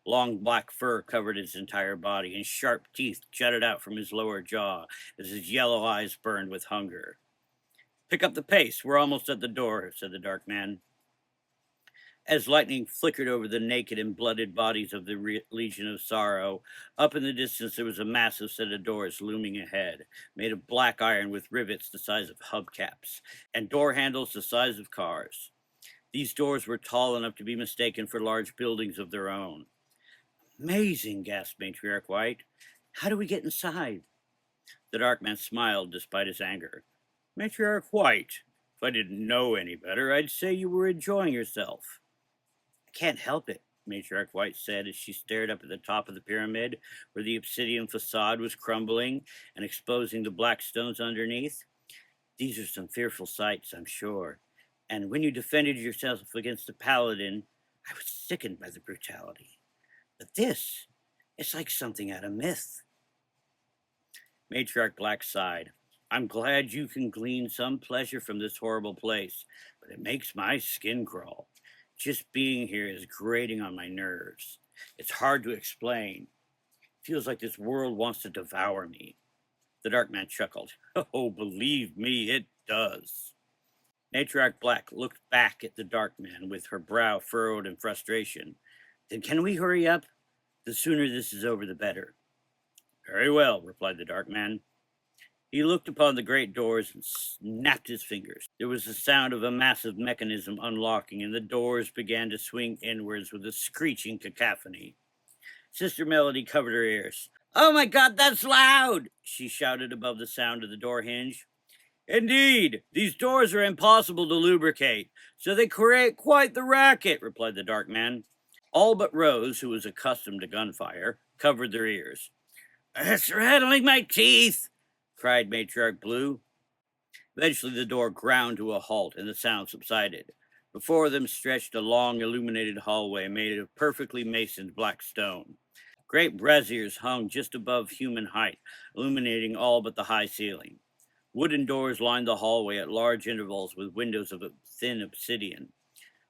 Long black fur covered his entire body, and sharp teeth jutted out from his lower jaw as his yellow eyes burned with hunger. Pick up the pace. We're almost at the door, said the dark man. As lightning flickered over the naked and blooded bodies of the Legion of Sorrow, up in the distance there was a massive set of doors looming ahead, made of black iron with rivets the size of hubcaps, and door handles the size of cars. These doors were tall enough to be mistaken for large buildings of their own. Amazing, gasped Matriarch White. How do we get inside? The dark man smiled despite his anger. Matriarch White, if I didn't know any better, I'd say you were enjoying yourself. I can't help it, Matriarch White said as she stared up at the top of the pyramid where the obsidian facade was crumbling and exposing the black stones underneath. These are some fearful sights, I'm sure. And when you defended yourself against the paladin, I was sickened by the brutality. But this, it's like something out of myth. Matriarch Black sighed. I'm glad you can glean some pleasure from this horrible place, but it makes my skin crawl. Just being here is grating on my nerves. It's hard to explain. Feels like this world wants to devour me. The dark man chuckled. Oh, believe me, it does. Matriarch Black looked back at the dark man with her brow furrowed in frustration. Then can we hurry up? The sooner this is over, the better. Very well, replied the dark man. He looked upon the great doors and snapped his fingers. There was the sound of a massive mechanism unlocking, and the doors began to swing inwards with a screeching cacophony. Sister Melody covered her ears. Oh my God, that's loud! She shouted above the sound of the door hinge. Indeed, these doors are impossible to lubricate, so they create quite the racket, replied the dark man. All but Rose, who was accustomed to gunfire, covered their ears. It's rattling my teeth, cried Matriarch Blue. Eventually the door ground to a halt and the sound subsided. Before them stretched a long illuminated hallway made of perfectly masoned black stone. Great braziers hung just above human height, illuminating all but the high ceiling. Wooden doors lined the hallway at large intervals with windows of thin obsidian.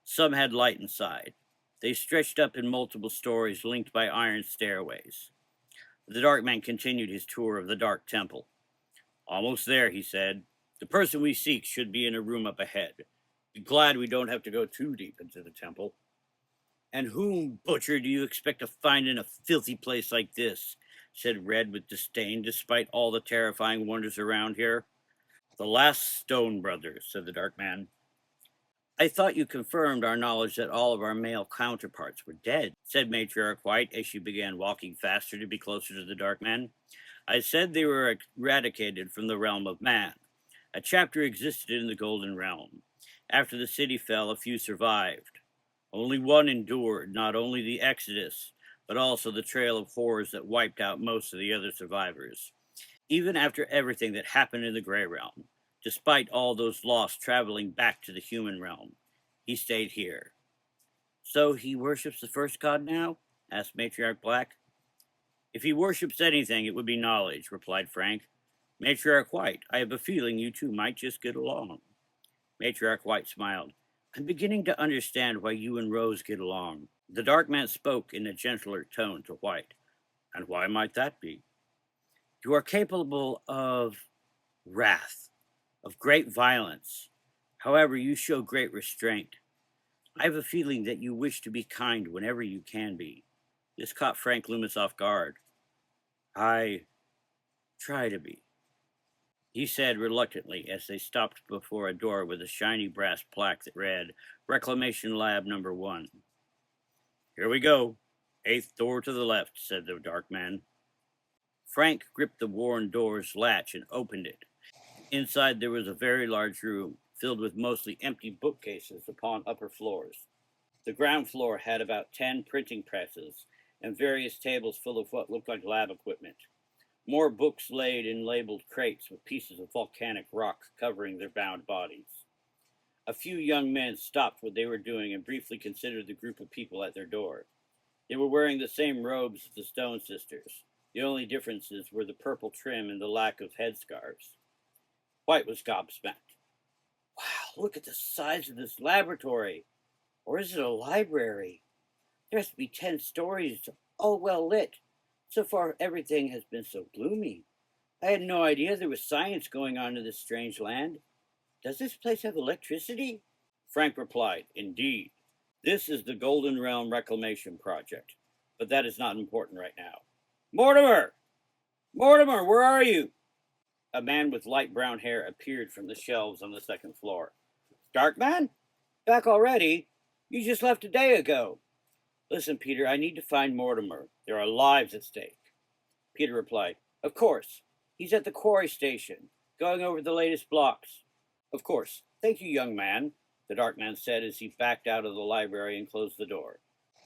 Some had light inside. They stretched up in multiple stories linked by iron stairways. The dark man continued his tour of the dark temple. Almost there, he said. The person we seek should be in a room up ahead. Be glad we don't have to go too deep into the temple. And whom, butcher, do you expect to find in a filthy place like this? Said Red with disdain, despite all the terrifying wonders around here. The last Stone brothers, said the dark man. I thought you confirmed our knowledge that all of our male counterparts were dead, said Matriarch White as she began walking faster to be closer to the dark man. I said they were eradicated from the realm of man. A chapter existed in the Golden Realm. After the city fell, a few survived. Only one endured not only the exodus, but also the trail of horrors that wiped out most of the other survivors. Even after everything that happened in the Grey Realm, despite all those lost traveling back to the human realm, he stayed here. So he worships the first god now? Asked Matriarch Black. If he worships anything, it would be knowledge, replied Frank. Matriarch White, I have a feeling you two might just get along. Matriarch White smiled. I'm beginning to understand why you and Rose get along. The dark man spoke in a gentler tone to White. And why might that be? You are capable of wrath, of great violence. However, you show great restraint. I have a feeling that you wish to be kind whenever you can be. This caught Frank Lumas off guard. I try to be, he said reluctantly as they stopped before a door with a shiny brass plaque that read, Reclamation Lab Number 1. Here we go. 8th door to the left, said the dark man. Frank gripped the worn door's latch and opened it. Inside there was a very large room, filled with mostly empty bookcases upon upper floors. The ground floor had about 10 printing presses and various tables full of what looked like lab equipment. More books laid in labeled crates with pieces of volcanic rock covering their bound bodies. A few young men stopped what they were doing and briefly considered the group of people at their door. They were wearing the same robes as the Stone Sisters. The only differences were the purple trim and the lack of headscarves. White was gobsmacked. Wow, look at the size of this laboratory. Or is it a library? There has to be 10 stories, all well lit. So far, everything has been so gloomy. I had no idea there was science going on in this strange land. Does this place have electricity? Frank replied, Indeed. This is the Golden Realm Reclamation Project, but that is not important right now. Mortimer! Mortimer, where are you? A man with light brown hair appeared from the shelves on the second floor. Darkman? Back already? You just left a day ago. Listen, Peter, I need to find Mortimer. There are lives at stake. Peter replied, Of course. He's at the quarry station, going over the latest blocks. Of course. Thank you, young man, the dark man said as he backed out of the library and closed the door.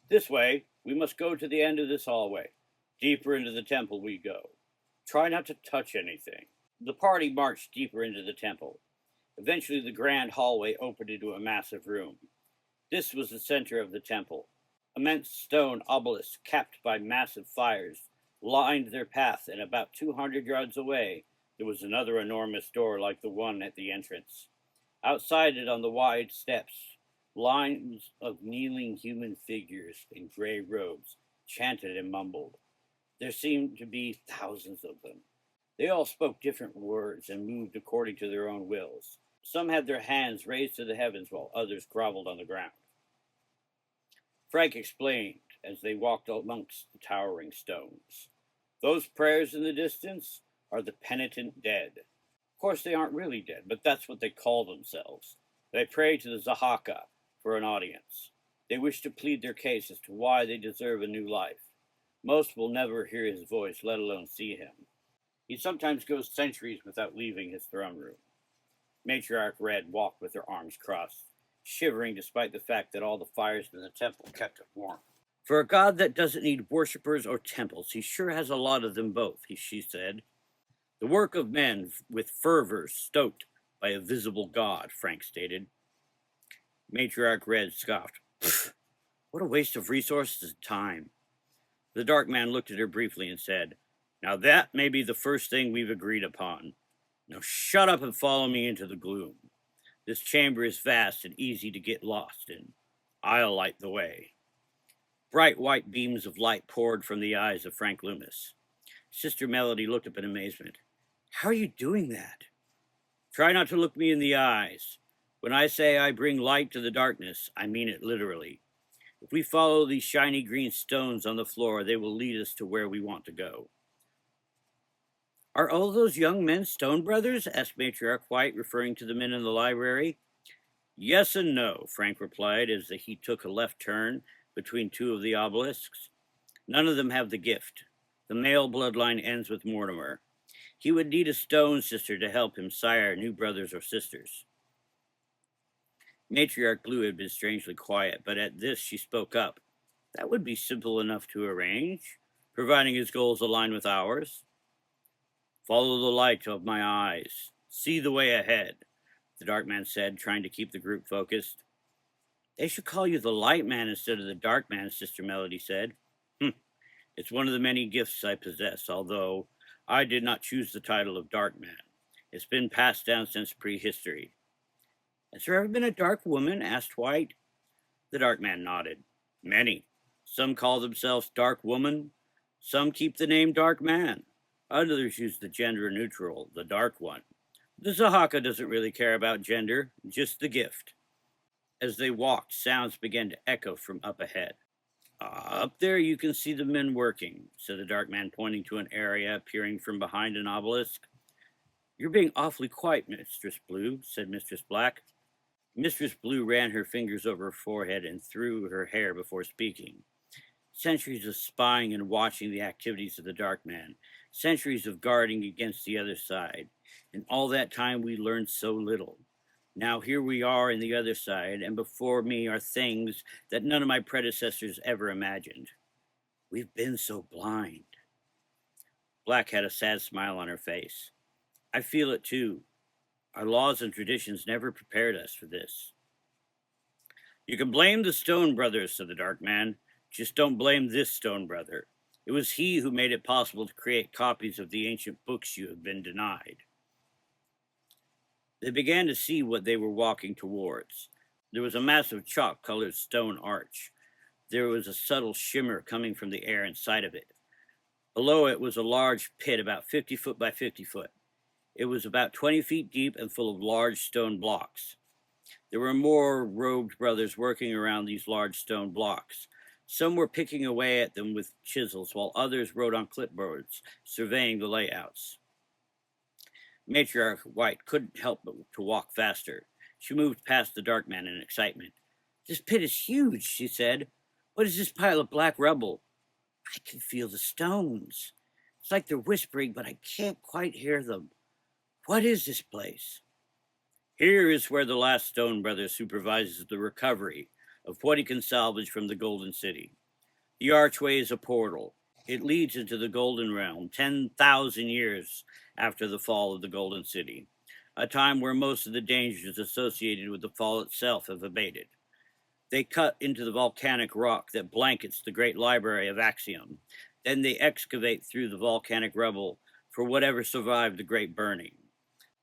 This way. We must go to the end of this hallway. Deeper into the temple we go. Try not to touch anything. The party marched deeper into the temple. Eventually, the grand hallway opened into a massive room. This was the center of the temple. Immense stone obelisks, capped by massive fires, lined their path, and about 200 yards away, there was another enormous door like the one at the entrance. Outside it, on the wide steps, lines of kneeling human figures in gray robes chanted and mumbled. There seemed to be thousands of them. They all spoke different words and moved according to their own wills. Some had their hands raised to the heavens while others groveled on the ground. Frank explained as they walked amongst the towering stones. Those prayers in the distance are the penitent dead. Of course, they aren't really dead, but that's what they call themselves. They pray to the Zahaka for an audience. They wish to plead their case as to why they deserve a new life. Most will never hear his voice, let alone see him. He sometimes goes centuries without leaving his throne room. Matriarch Red walked with her arms crossed, shivering despite the fact that all the fires in the temple kept it warm. For a god that doesn't need worshippers or temples, he sure has a lot of them both, she said. The work of men with fervor stoked by a visible god, Frank stated. Matriarch Red scoffed. What a waste of resources and time. The dark man looked at her briefly and said, Now that may be the first thing we've agreed upon. Now shut up and follow me into the gloom. This chamber is vast and easy to get lost in. I'll light the way. Bright white beams of light poured from the eyes of Frank Loomis. Sister Melody looked up in amazement. How are you doing that? Try not to look me in the eyes. When I say I bring light to the darkness, I mean it literally. If we follow these shiny green stones on the floor, they will lead us to where we want to go. Are all those young men Stone Brothers? Asked Matriarch White, referring to the men in the library. Yes and no, Frank replied as he took a left turn between two of the obelisks. None of them have the gift. The male bloodline ends with Mortimer. He would need a stone sister to help him sire new brothers or sisters. Matriarch Blue had been strangely quiet, but at this she spoke up. That would be simple enough to arrange, providing his goals align with ours. Follow the light of my eyes. See the way ahead, the dark man said, trying to keep the group focused. They should call you the light man instead of the dark man, Sister Melody said. It's one of the many gifts I possess, although I did not choose the title of dark man. It's been passed down since prehistory. Has there ever been a dark woman? Asked White. The dark man nodded. Many. Some call themselves dark woman. Some keep the name dark man. Others use the gender neutral, the dark one. The Zahaka doesn't really care about gender, just the gift. As they walked, sounds began to echo from up ahead. Up there you can see the men working, said the dark man, pointing to an area appearing from behind an obelisk. You're being awfully quiet, Mistress Blue, said Mistress Black. Mistress Blue ran her fingers over her forehead and through her hair before speaking. Centuries of spying and watching the activities of the dark man, centuries of guarding against the other side. In all that time we learned so little. Now here we are in the other side, and before me are things that none of my predecessors ever imagined. We've been so blind. Black had a sad smile on her face. I feel it too. Our laws and traditions never prepared us for this. You can blame the Stone Brothers, said the dark man. Just don't blame this Stone Brother. It was he who made it possible to create copies of the ancient books you have been denied. They began to see what they were walking towards. There was a massive chalk-colored stone arch. There was a subtle shimmer coming from the air inside of it. Below it was a large pit about 50 foot by 50 foot. It was about 20 feet deep and full of large stone blocks. There were more robed brothers working around these large stone blocks. Some were picking away at them with chisels, while others wrote on clipboards, surveying the layouts. Matriarch White couldn't help but to walk faster. She moved past the dark man in excitement. "This pit is huge," she said. "What is this pile of black rubble? I can feel the stones. It's like they're whispering, but I can't quite hear them. What is this place?" "Here is where the last Stone Brother supervises the recovery of what he can salvage from the Golden City. The archway is a portal. It leads into the Golden Realm 10,000 years after the fall of the Golden City, a time where most of the dangers associated with the fall itself have abated. They cut into the volcanic rock that blankets the great library of Axiom. Then they excavate through the volcanic rubble for whatever survived the great burning.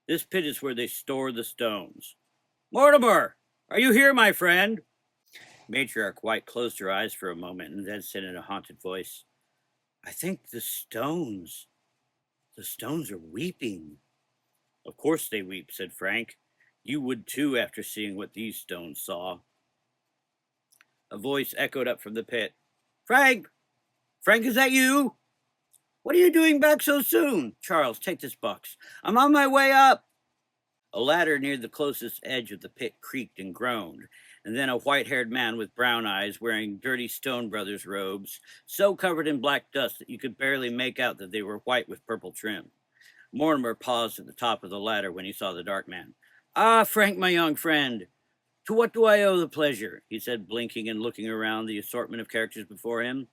This pit is where they store the stones. Mortimer, are you here, my friend?" Matriarch White closed her eyes for a moment and then said in a haunted voice, "I think the stones are weeping." "Of course they weep," said Frank. "You would too after seeing what these stones saw." A voice echoed up from the pit. "Frank! Frank, is that you? What are you doing back so soon? Charles, take this box. I'm on my way up." A ladder near the closest edge of the pit creaked and groaned, and then a white-haired man with brown eyes, wearing dirty Stone Brothers robes, so covered in black dust that you could barely make out that they were white with purple trim. Mortimer paused at the top of the ladder when he saw the dark man. "Ah, Frank, my young friend, to what do I owe the pleasure?" he said, blinking and looking around the assortment of characters before him.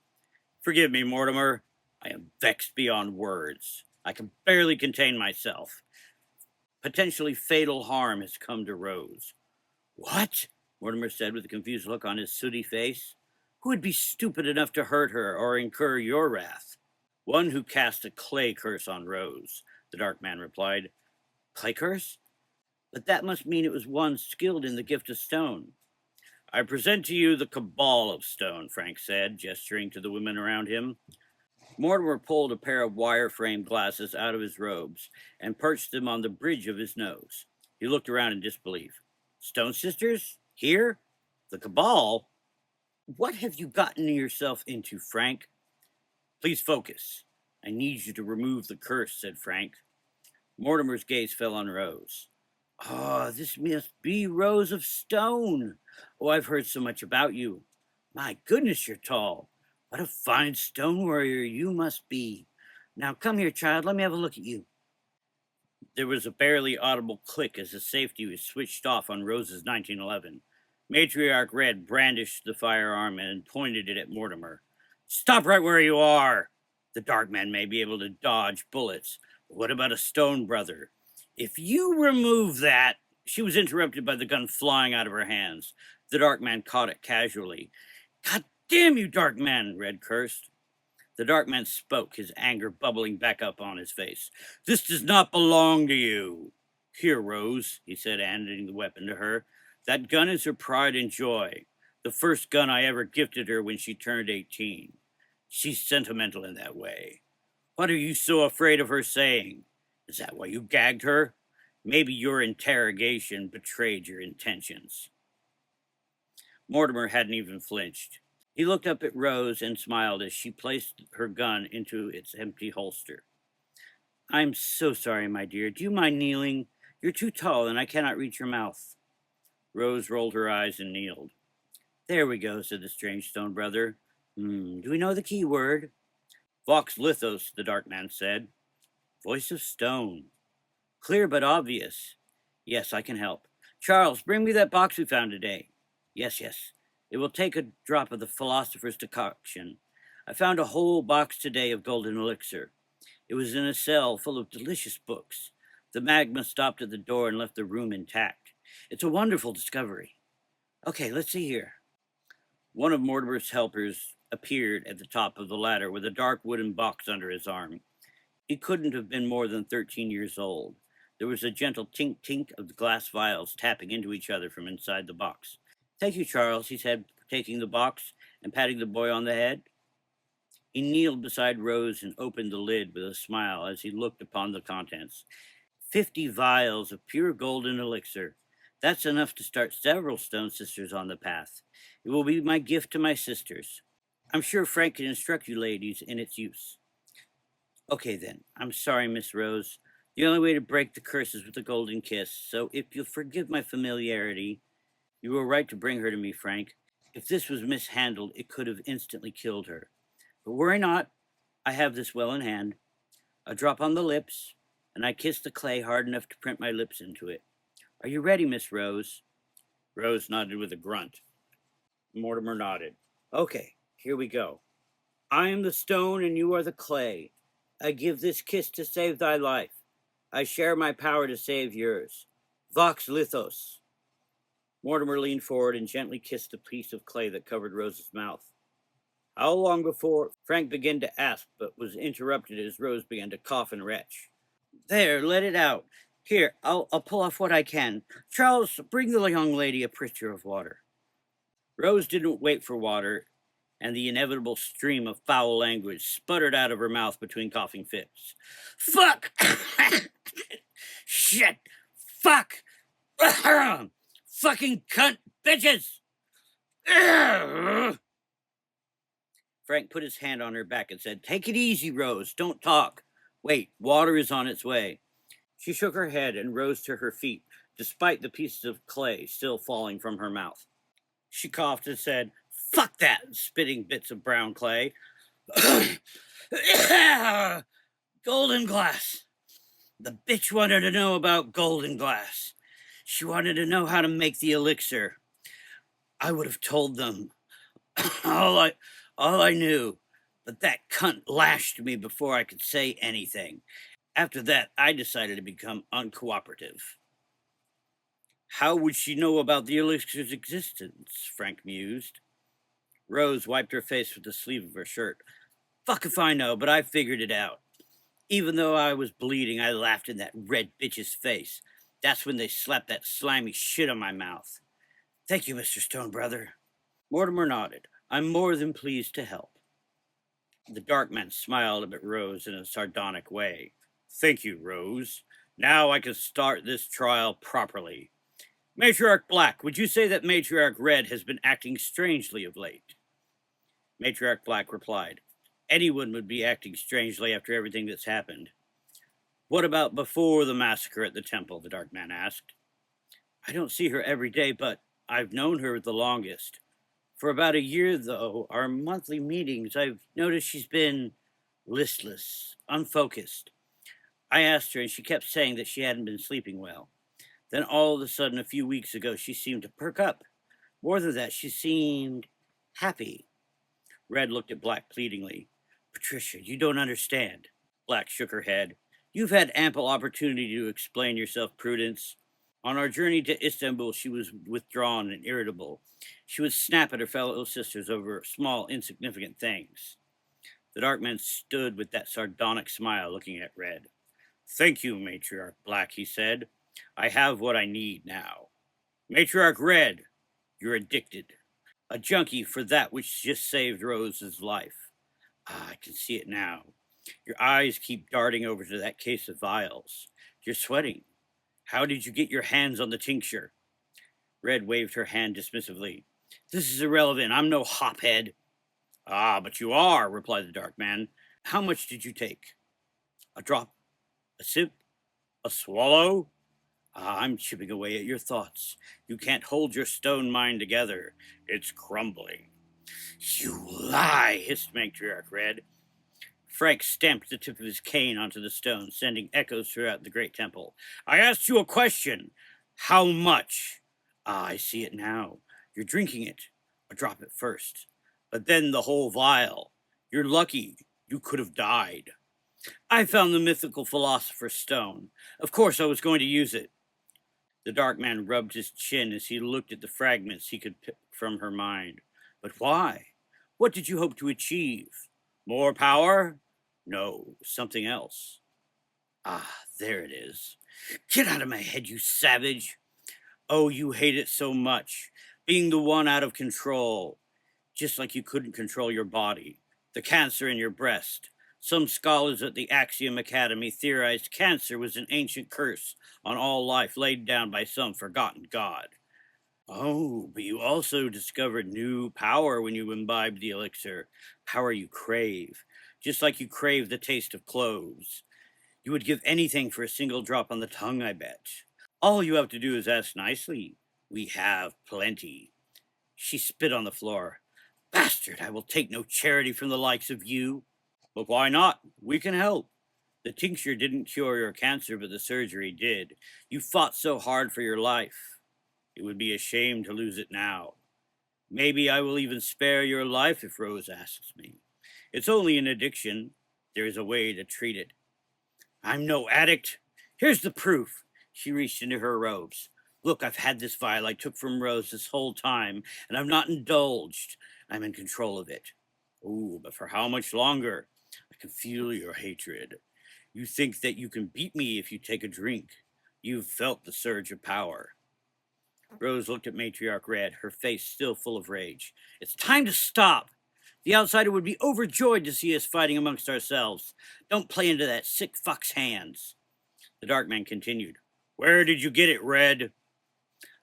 "Forgive me, Mortimer. I am vexed beyond words. I can barely contain myself. Potentially fatal harm has come to Rose." "What?" Mortimer said with a confused look on his sooty face. "Who would be stupid enough to hurt her or incur your wrath?" "One who cast a clay curse on Rose," the dark man replied. "Clay curse? But that must mean it was one skilled in the gift of stone." "I present to you the Cabal of Stone," Frank said, gesturing to the women around him. Mortimer pulled a pair of wire-framed glasses out of his robes and perched them on the bridge of his nose. He looked around in disbelief. "Stone Sisters? Here? The Cabal? What have you gotten yourself into, Frank?" "Please focus. I need you to remove the curse," said Frank. Mortimer's gaze fell on Rose. "Ah, this must be Rose of Stone. Oh, I've heard so much about you. My goodness, you're tall. What a fine stone warrior you must be. Now come here, child. Let me have a look at you." There was a barely audible click as the safety was switched off on Rose's 1911. Matriarch Red brandished the firearm and pointed it at Mortimer. "Stop right where you are. The dark man may be able to dodge bullets. But what about a Stone Brother? If you remove that—" She was interrupted by the gun flying out of her hands. The dark man caught it casually. "God damn you, dark man!" Red cursed. The dark man spoke, his anger bubbling back up on his face. "This does not belong to you. Here, Rose," he said, handing the weapon to her. "That gun is her pride and joy. The first gun I ever gifted her when she turned 18. She's sentimental in that way. What are you so afraid of her saying? Is that why you gagged her? Maybe your interrogation betrayed your intentions." Mortimer hadn't even flinched. He looked up at Rose and smiled as she placed her gun into its empty holster. "I'm so sorry, my dear. Do you mind kneeling? You're too tall and I cannot reach your mouth." Rose rolled her eyes and kneeled. "There we go," said the strange Stone Brother. Do we know the key word?" "Vox Lithos," the dark man said. "Voice of stone. Clear but obvious. Yes, I can help. Charles, bring me that box we found today." Yes, yes. It will take a drop of the philosopher's decoction. I found a whole box today of golden elixir. It was in a cell full of delicious books. The magma stopped at the door and left the room intact. It's a wonderful discovery. Okay, let's see here." One of Mortimer's helpers appeared at the top of the ladder with a dark wooden box under his arm. He couldn't have been more than 13 years old. There was a gentle tink-tink of the glass vials tapping into each other from inside the box. "Thank you, Charles," he said, taking the box and patting the boy on the head. He kneeled beside Rose and opened the lid with a smile as he looked upon the contents. 50 vials of pure golden elixir. That's enough to start several Stone Sisters on the path. It will be my gift to my sisters. I'm sure Frank can instruct you ladies in its use. Okay, then. I'm sorry, Miss Rose. The only way to break the curse is with a golden kiss, so if you'll forgive my familiarity, you were right to bring her to me, Frank. If this was mishandled, it could have instantly killed her. But worry not, I have this well in hand. A drop on the lips, and I kiss the clay hard enough to print my lips into it. Are you ready, Miss Rose? Rose nodded with a grunt. Mortimer nodded. Okay, here we go. I am the stone and you are the clay. I give this kiss to save thy life. I share my power to save yours. Vox lithos. Mortimer leaned forward and gently kissed the piece of clay that covered Rose's mouth. How long before? Frank began to ask, but was interrupted as Rose began to cough and retch. There, let it out. Here, I'll pull off what I can. Charles, bring the young lady a pitcher of water. Rose didn't wait for water, and the inevitable stream of foul language sputtered out of her mouth between coughing fits. Fuck! Shit! Fuck! Fucking cunt bitches! Frank put his hand on her back and said, Take it easy, Rose. Don't talk. Wait, water is on its way. She shook her head and rose to her feet, despite the pieces of clay still falling from her mouth. She coughed and said, Fuck that, spitting bits of brown clay. Golden glass. The bitch wanted to know about golden glass. She wanted to know how to make the elixir. I would have told them all I knew, but that cunt lashed me before I could say anything. After that, I decided to become uncooperative. How would she know about the elixir's existence? Frank mused. Rose wiped her face with the sleeve of her shirt. Fuck if I know, but I figured it out. Even though I was bleeding, I laughed in that red bitch's face. That's when they slapped that slimy shit on my mouth. Thank you, Mr. Stone Brother. Mortimer nodded. I'm more than pleased to help. The dark man smiled up at Rose in a sardonic way. Thank you, Rose. Now I can start this trial properly. Matriarch Black, would you say that Matriarch Red has been acting strangely of late? Matriarch Black replied, Anyone would be acting strangely after everything that's happened. What about before the massacre at the temple? The dark man asked. I don't see her every day, but I've known her the longest. For about a year, though, our monthly meetings, I've noticed she's been listless, unfocused. I asked her, and she kept saying that she hadn't been sleeping well. Then all of a sudden, a few weeks ago, she seemed to perk up. More than that, she seemed happy. Red looked at Black pleadingly. Patricia, you don't understand. Black shook her head. You've had ample opportunity to explain yourself, Prudence. On our journey to Istanbul, she was withdrawn and irritable. She would snap at her fellow sisters over small, insignificant things. The dark man stood with that sardonic smile looking at Red. Thank you, Matriarch Black, he said. I have what I need now. Matriarch Red, you're addicted. A junkie for that which just saved Rose's life. Ah, I can see it now. Your eyes keep darting over to that case of vials. You're sweating. How did you get your hands on the tincture? Red waved her hand dismissively. This is irrelevant. I'm no hophead. Ah, but you are, replied the dark man. How much did you take? A drop? A sip? A swallow? Ah, I'm chipping away at your thoughts. You can't hold your stone mind together. It's crumbling. You lie, hissed Matriarch Red. Frank stamped the tip of his cane onto the stone, sending echoes throughout the great temple. I asked you a question. How much? Ah, I see it now. You're drinking it. A drop at first. But then the whole vial. You're lucky. You could have died. I found the mythical philosopher's stone. Of course I was going to use it. The dark man rubbed his chin as he looked at the fragments he could pick from her mind. But why? What did you hope to achieve? More power? No, something else. Ah, there it is. Get out of my head, you savage. Oh, you hate it so much. Being the one out of control. Just like you couldn't control your body. The cancer in your breast. Some scholars at the Axiom Academy theorized cancer was an ancient curse on all life laid down by some forgotten god. Oh, but you also discovered new power when you imbibed the elixir, power you crave, just like you crave the taste of cloves. You would give anything for a single drop on the tongue, I bet. All you have to do is ask nicely. We have plenty. She spit on the floor. Bastard, I will take no charity from the likes of you. But why not? We can help. The tincture didn't cure your cancer, but the surgery did. You fought so hard for your life. It would be a shame to lose it now. Maybe I will even spare your life if Rose asks me. It's only an addiction. There is a way to treat it. I'm no addict. Here's the proof. She reached into her robes. Look, I've had this vial I took from Rose this whole time, and I've not indulged. I'm in control of it. Ooh, but for how much longer? I can feel your hatred. You think that you can beat me if you take a drink. You've felt the surge of power. Rose looked at Matriarch Red, her face still full of rage. It's time to stop. The outsider would be overjoyed to see us fighting amongst ourselves. Don't play into that sick fuck's hands. The dark man continued. Where did you get it, Red?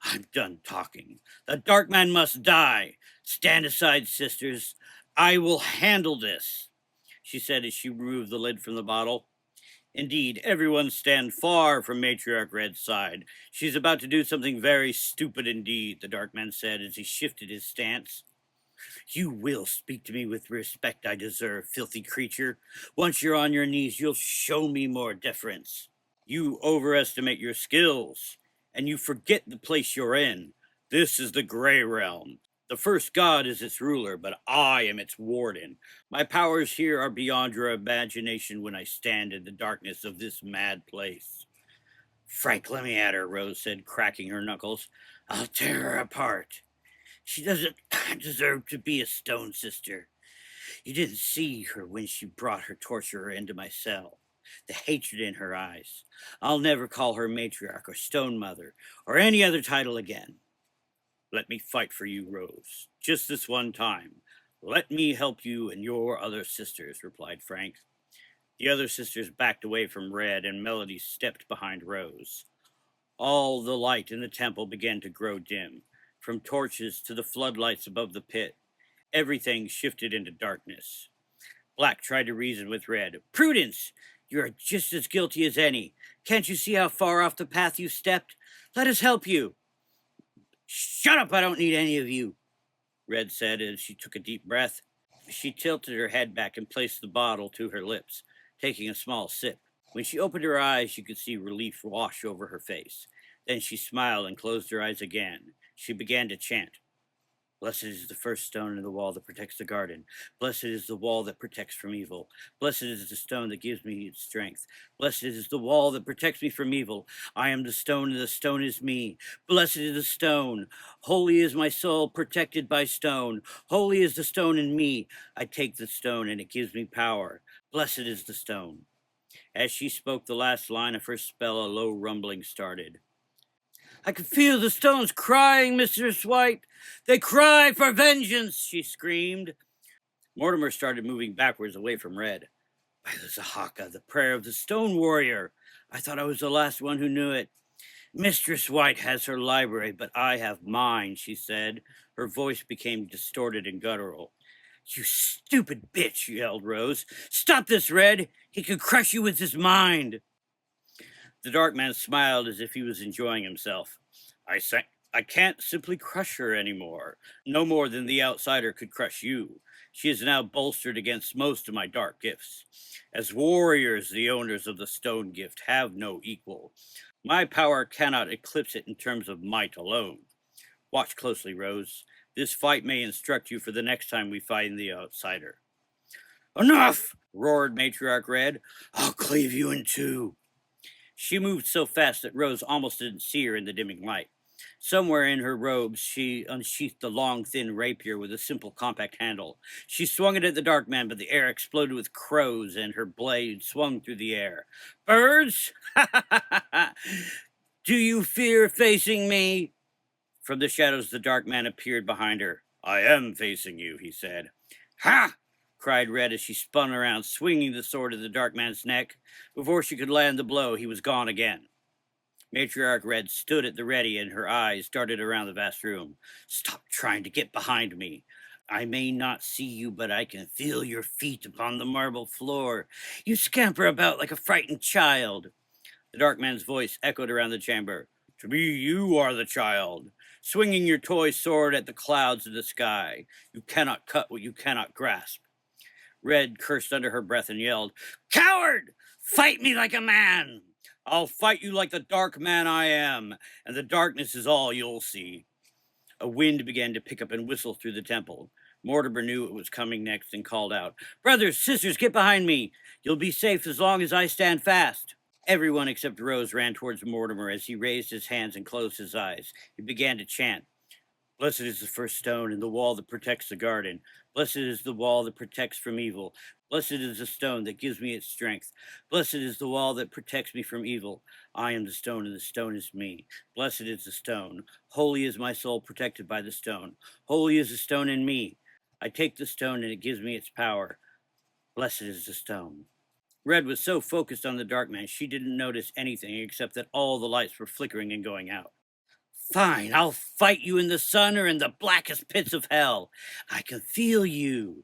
I'm done talking. The dark man must die. Stand aside, sisters. I will handle this, she said as she removed the lid from the bottle. Indeed, everyone stand far from Matriarch Red's side. She's about to do something very stupid indeed, the dark man said as he shifted his stance. You will speak to me with respect I deserve, filthy creature. Once you're on your knees, you'll show me more deference. You overestimate your skills, and you forget the place you're in. This is the Grey Realm. The first god is its ruler, but I am its warden. My powers here are beyond your imagination when I stand in the darkness of this mad place. Frank, let me at her, Rose said, cracking her knuckles. I'll tear her apart. She doesn't deserve to be a stone sister. You didn't see her when she brought her torturer into my cell. The hatred in her eyes. I'll never call her matriarch or stone mother or any other title again. Let me fight for you, Rose. Just this one time. Let me help you and your other sisters, replied Frank. The other sisters backed away from Red, and Melody stepped behind Rose. All the light in the temple began to grow dim. From torches to the floodlights above the pit, everything shifted into darkness. Black tried to reason with Red. Prudence! You're just as guilty as any. Can't you see how far off the path you stepped? Let us help you. Shut up, I don't need any of you, Red said as she took a deep breath. She tilted her head back and placed the bottle to her lips, taking a small sip. When she opened her eyes, you could see relief wash over her face. Then she smiled and closed her eyes again. She began to chant. Blessed is the first stone in the wall that protects the garden. Blessed is the wall that protects from evil. Blessed is the stone that gives me its strength. Blessed is the wall that protects me from evil. I am the stone, and the stone is me. Blessed is the stone. Holy is my soul, protected by stone. Holy is the stone in me. I take the stone, and it gives me power. Blessed is the stone. As she spoke the last line of her spell, a low rumbling started. I can feel the stones crying, Mistress White. They cry for vengeance, she screamed. Mortimer started moving backwards away from Red. By the Zahaka, the prayer of the stone warrior. I thought I was the last one who knew it. Mistress White has her library, but I have mine, she said. Her voice became distorted and guttural. You stupid bitch, yelled Rose. Stop this, Red. He could crush you with his mind. The dark man smiled as if he was enjoying himself. I can't simply crush her anymore, no more than the outsider could crush you. She is now bolstered against most of my dark gifts. As warriors, the owners of the stone gift have no equal. My power cannot eclipse it in terms of might alone. Watch closely, Rose. This fight may instruct you for the next time we find the outsider. Enough! Roared Matriarch Red. I'll cleave you in two. She moved so fast that Rose almost didn't see her in the dimming light. Somewhere in her robes, she unsheathed the long, thin rapier with a simple, compact handle. She swung it at the dark man, but the air exploded with crows, and her blade swung through the air. Birds? Do you fear facing me? From the shadows, the dark man appeared behind her. I am facing you, he said. Ha! cried Red as she spun around, swinging the sword at the dark man's neck. Before she could land the blow, he was gone again. Matriarch Red stood at the ready, and her eyes darted around the vast room. Stop trying to get behind me. I may not see you, but I can feel your feet upon the marble floor. You scamper about like a frightened child. The dark man's voice echoed around the chamber. To me, you are the child, swinging your toy sword at the clouds of the sky. You cannot cut what you cannot grasp. Red cursed under her breath and yelled, Coward! Fight me like a man! I'll fight you like the dark man I am, and the darkness is all you'll see. A wind began to pick up and whistle through the temple. Mortimer knew it was coming next and called out, Brothers, sisters, get behind me! You'll be safe as long as I stand fast. Everyone except Rose ran towards Mortimer as he raised his hands and closed his eyes. He began to chant, Blessed is the first stone in the wall that protects the garden. Blessed is the wall that protects from evil. Blessed is the stone that gives me its strength. Blessed is the wall that protects me from evil. I am the stone, and the stone is me. Blessed is the stone. Holy is my soul protected by the stone. Holy is the stone in me. I take the stone, and it gives me its power. Blessed is the stone. Red was so focused on the dark man, she didn't notice anything except that all the lights were flickering and going out. Fine, I'll fight you in the sun or in the blackest pits of hell. I can feel you.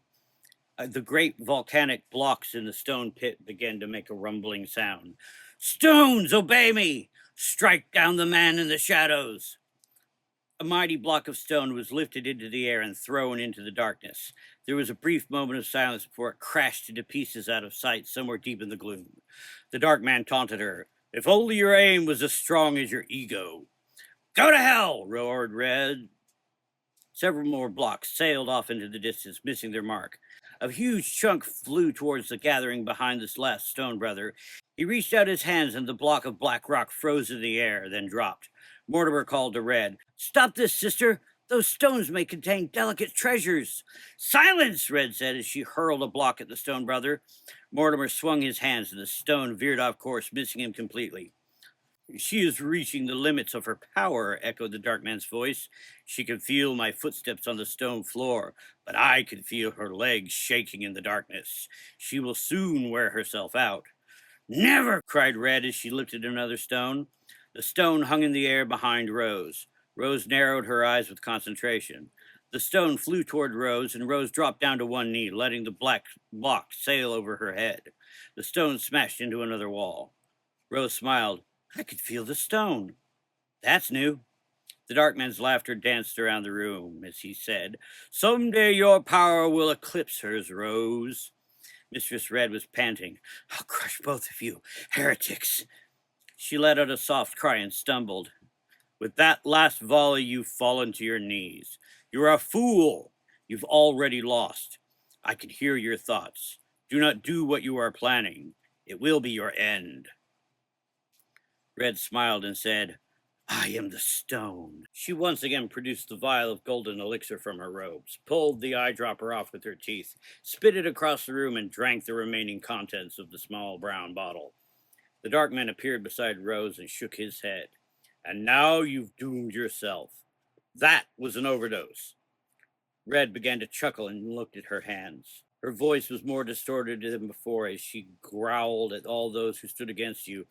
The great volcanic blocks in the stone pit began to make a rumbling sound. Stones, obey me! Strike down the man in the shadows! A mighty block of stone was lifted into the air and thrown into the darkness. There was a brief moment of silence before it crashed into pieces out of sight somewhere deep in the gloom. The dark man taunted her. If only your aim was as strong as your ego. Go to hell, roared Red. Several more blocks sailed off into the distance, missing their mark. A huge chunk flew towards the gathering behind this last stone brother. He reached out his hands, and the block of black rock froze in the air, then dropped. Mortimer called to Red. Stop this, sister! Those stones may contain delicate treasures. Silence, Red said as she hurled a block at the stone brother. Mortimer swung his hands, and the stone veered off course, missing him completely. She is reaching the limits of her power, echoed the dark man's voice. She can feel my footsteps on the stone floor, but I can feel her legs shaking in the darkness. She will soon wear herself out. Never, cried Red as she lifted another stone. The stone hung in the air behind Rose. Rose narrowed her eyes with concentration. The stone flew toward Rose, and Rose dropped down to one knee, letting the black block sail over her head. The stone smashed into another wall. Rose smiled. I could feel the stone. That's new. The dark man's laughter danced around the room as he said, Someday your power will eclipse hers, Rose. Mistress Red was panting. I'll crush both of you, heretics. She let out a soft cry and stumbled. With that last volley, you've fallen to your knees. You're a fool. You've already lost. I can hear your thoughts. Do not do what you are planning. It will be your end. Red smiled and said, I am the stone. She once again produced the vial of golden elixir from her robes, pulled the eyedropper off with her teeth, spit it across the room, and drank the remaining contents of the small brown bottle. The dark man appeared beside Rose and shook his head. And now you've doomed yourself. That was an overdose. Red began to chuckle and looked at her hands. Her voice was more distorted than before as she growled at all those who stood against you.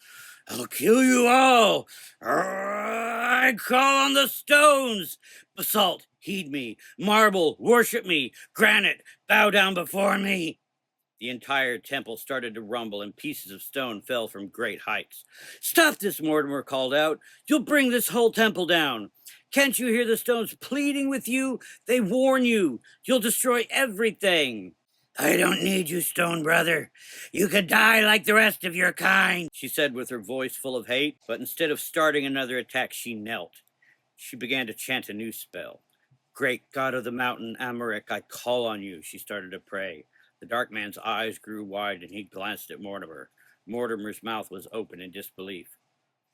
I'll kill you all! I call on the stones! Basalt, heed me. Marble, worship me. Granite, bow down before me. The entire temple started to rumble, and pieces of stone fell from great heights. Stop this, Mortimer called out. You'll bring this whole temple down. Can't you hear the stones pleading with you? They warn you. You'll destroy everything. I don't need you, stone brother. You could die like the rest of your kind, she said with her voice full of hate. But instead of starting another attack, she knelt. She began to chant a new spell. Great God of the mountain, Amalek, I call on you, she started to pray. The dark man's eyes grew wide, and he glanced at Mortimer. Mortimer's mouth was open in disbelief.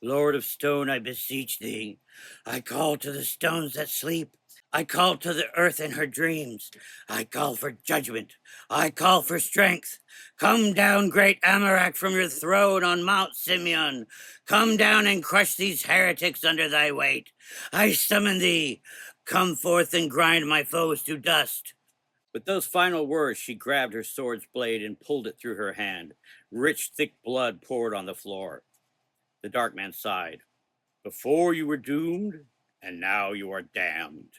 Lord of stone, I beseech thee. I call to the stones that sleep. I call to the earth in her dreams. I call for judgment. I call for strength. Come down, great Amalek, from your throne on Mount Simeon. Come down and crush these heretics under thy weight. I summon thee. Come forth and grind my foes to dust. With those final words, she grabbed her sword's blade and pulled it through her hand. Rich, thick blood poured on the floor. The dark man sighed. Before you were doomed, and now you are damned.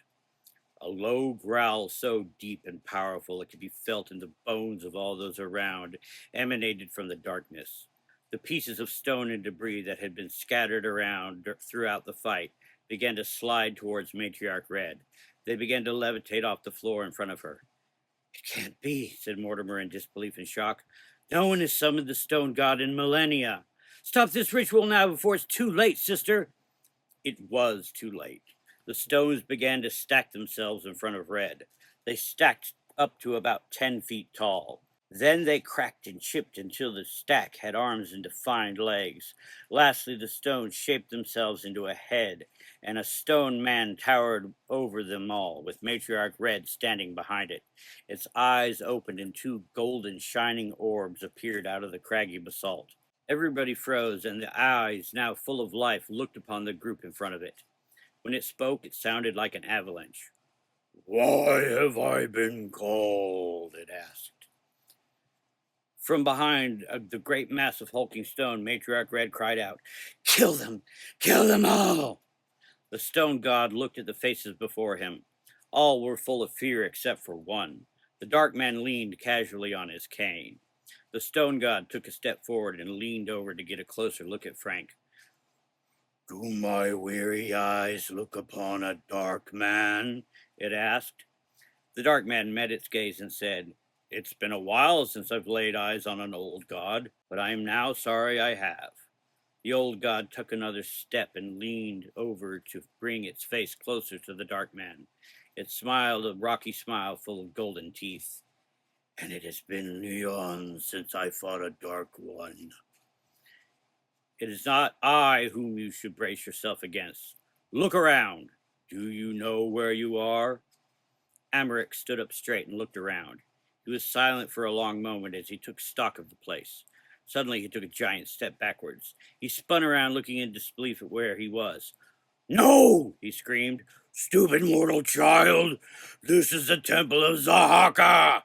A low growl so deep and powerful it could be felt in the bones of all those around emanated from the darkness. The pieces of stone and debris that had been scattered around throughout the fight began to slide towards Matriarch Red. They began to levitate off the floor in front of her. It can't be, said Mortimer in disbelief and shock. No one has summoned the stone god in millennia. Stop this ritual now before it's too late, sister. It was too late. The stones began to stack themselves in front of Red. They stacked up to about 10 feet tall. Then they cracked and chipped until the stack had arms and defined legs. Lastly, the stones shaped themselves into a head, and a stone man towered over them all, with Matriarch Red standing behind it. Its eyes opened, and two golden, shining orbs appeared out of the craggy basalt. Everybody froze, and the eyes, now full of life, looked upon the group in front of it. When it spoke, it sounded like an avalanche. Why have I been called? It asked. From behind the great mass of hulking stone, Matriarch Red cried out, Kill them! Kill them all! The stone god looked at the faces before him. All were full of fear except for one. The dark man leaned casually on his cane. The stone god took a step forward and leaned over to get a closer look at Frank. Do my weary eyes look upon a dark man? It asked. The dark man met its gaze and said, It's been a while since I've laid eyes on an old god, but I am now sorry I have. The old god took another step and leaned over to bring its face closer to the dark man. It smiled a rocky smile full of golden teeth. And it has been eons since I fought a dark one. It is not I whom you should brace yourself against. Look around. Do you know where you are? Amaric stood up straight and looked around. He was silent for a long moment as he took stock of the place. Suddenly he took a giant step backwards. He spun around, looking in disbelief at where he was. No! He screamed. Stupid mortal child! This is the temple of Zahaka!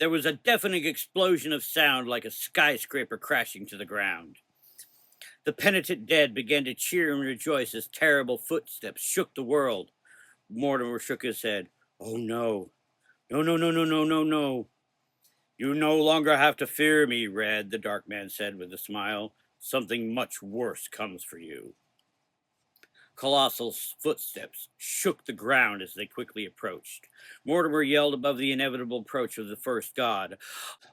There was a deafening explosion of sound like a skyscraper crashing to the ground. The penitent dead began to cheer and rejoice as terrible footsteps shook the world. Mortimer shook his head. Oh no. No, no, no, no, no, no, no. You no longer have to fear me, Red, the dark man said with a smile. Something much worse comes for you. Colossal footsteps shook the ground as they quickly approached. Mortimer yelled above the inevitable approach of the first god.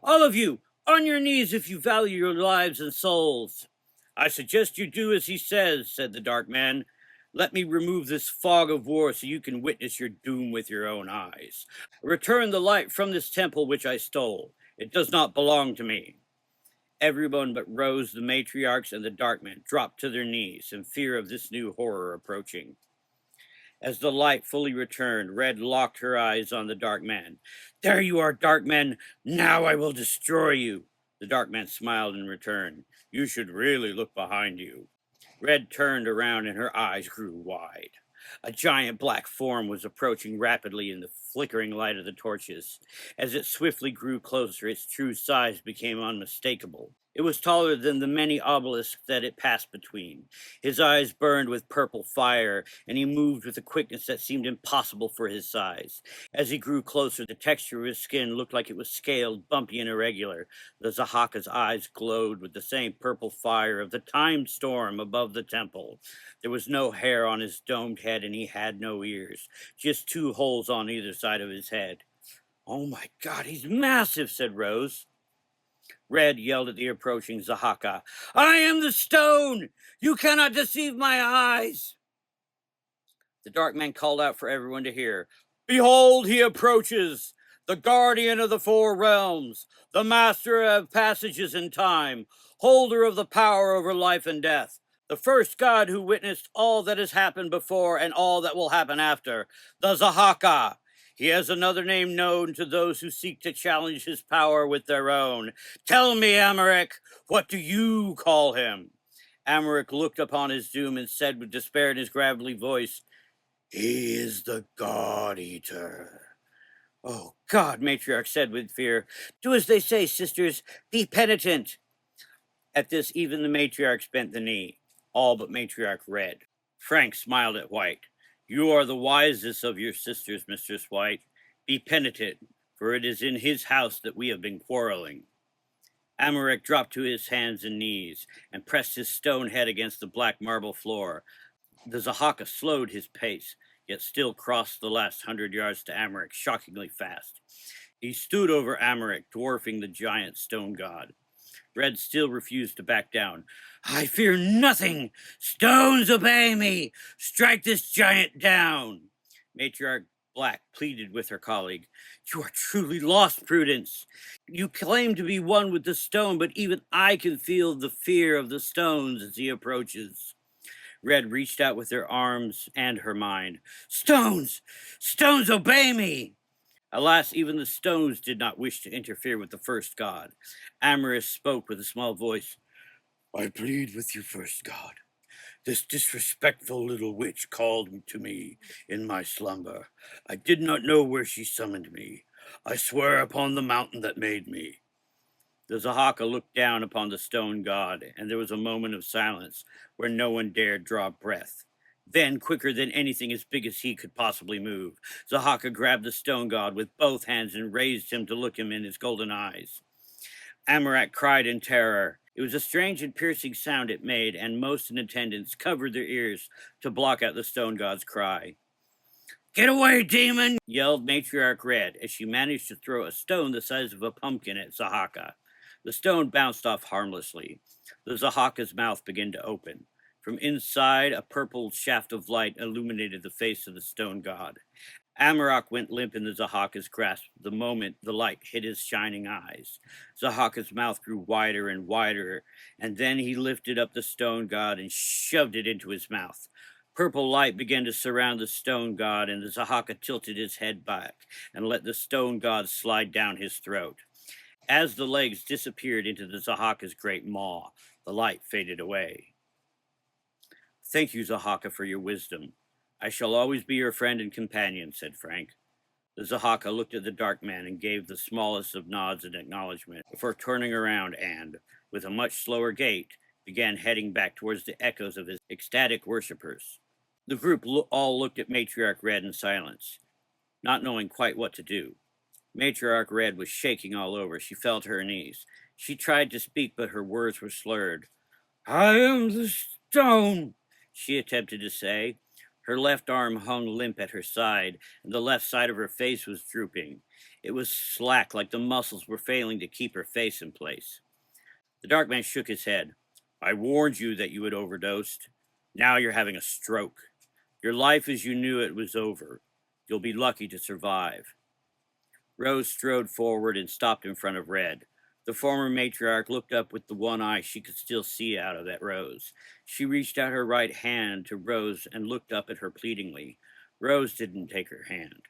All of you, on your knees if you value your lives and souls. I suggest you do as he says, said the dark man. Let me remove this fog of war so you can witness your doom with your own eyes. Return the light from this temple which I stole. It does not belong to me. Everyone but Rose, the matriarchs, and the dark man dropped to their knees in fear of this new horror approaching. As the light fully returned, Red locked her eyes on the dark man. There you are, dark man. Now I will destroy you. The dark man smiled in return. You should really look behind you. Red turned around and her eyes grew wide. A giant black form was approaching rapidly in the flickering light of the torches. As it swiftly grew closer, its true size became unmistakable. It was taller than the many obelisks that it passed between. His eyes burned with purple fire, and he moved with a quickness that seemed impossible for his size. As he grew closer, the texture of his skin looked like it was scaled, bumpy, and irregular. The Zahaka's eyes glowed with the same purple fire of the time storm above the temple. There was no hair on his domed head, and he had no ears, just two holes on either side of his head. Oh my God, he's massive, said Rose. Red yelled at the approaching Zahaka. I am the stone! You cannot deceive my eyes! The dark man called out for everyone to hear. Behold, he approaches! The guardian of the four realms, the master of passages in time, holder of the power over life and death, the first god who witnessed all that has happened before and all that will happen after, the Zahaka. He has another name known to those who seek to challenge his power with their own. Tell me, Amaric, what do you call him? Amaric looked upon his doom and said with despair in his gravelly voice, He is the God Eater. Oh, God, Matriarch said with fear. Do as they say, sisters. Be penitent. At this, even the matriarch bent the knee, all but Matriarch Red. Frank smiled at White. You are the wisest of your sisters, Mistress White. Be penitent, for it is in his house that we have been quarreling. Amalric dropped to his hands and knees and pressed his stone head against the black marble floor. The Zahaka slowed his pace, yet still crossed the last 100 yards to Amalric shockingly fast. He stood over Amalric, dwarfing the giant stone god. Red still refused to back down. I fear nothing. Stones obey me. Strike this giant down. Matriarch Black pleaded with her colleague. You are truly lost, Prudence. You claim to be one with the stone, but even I can feel the fear of the stones as he approaches. Red reached out with her arms and her mind. Stones! Stones obey me! Alas, even the stones did not wish to interfere with the first god. Amorous spoke with a small voice. I plead with you, first god. This disrespectful little witch called to me in my slumber. I did not know where she summoned me. I swear upon the mountain that made me. The Zahaka looked down upon the stone god, and there was a moment of silence where no one dared draw breath. Then, quicker than anything as big as he could possibly move, Zahaka grabbed the stone god with both hands and raised him to look him in his golden eyes. Amarak cried in terror. It was a strange and piercing sound it made, and most in attendance covered their ears to block out the stone god's cry. Get away, demon! Yelled Matriarch Red as she managed to throw a stone the size of a pumpkin at Zahaka. The stone bounced off harmlessly. The Zahaka's mouth began to open. From inside, a purple shaft of light illuminated the face of the stone god. Amarok went limp in the Zahaka's grasp the moment the light hit his shining eyes. Zahaka's mouth grew wider and wider, and then he lifted up the stone god and shoved it into his mouth. Purple light began to surround the stone god, and the Zahaka tilted his head back and let the stone god slide down his throat. As the legs disappeared into the Zahaka's great maw, the light faded away. Thank you, Zahaka, for your wisdom. I shall always be your friend and companion, said Frank. The Zahaka looked at the dark man and gave the smallest of nods in acknowledgement before turning around and, with a much slower gait, began heading back towards the echoes of his ecstatic worshippers. The group all looked at Matriarch Red in silence, not knowing quite what to do. Matriarch Red was shaking all over. She fell to her knees. She tried to speak, but her words were slurred. I am the stone, she attempted to say. Her left arm hung limp at her side, and the left side of her face was drooping. It was slack, like the muscles were failing to keep her face in place. The dark man shook his head. I warned you that you had overdosed. Now you're having a stroke. Your life as you knew it was over. You'll be lucky to survive. Rose strode forward and stopped in front of Red. The former matriarch looked up with the one eye she could still see out of that Rose. She reached out her right hand to Rose and looked up at her pleadingly. Rose didn't take her hand.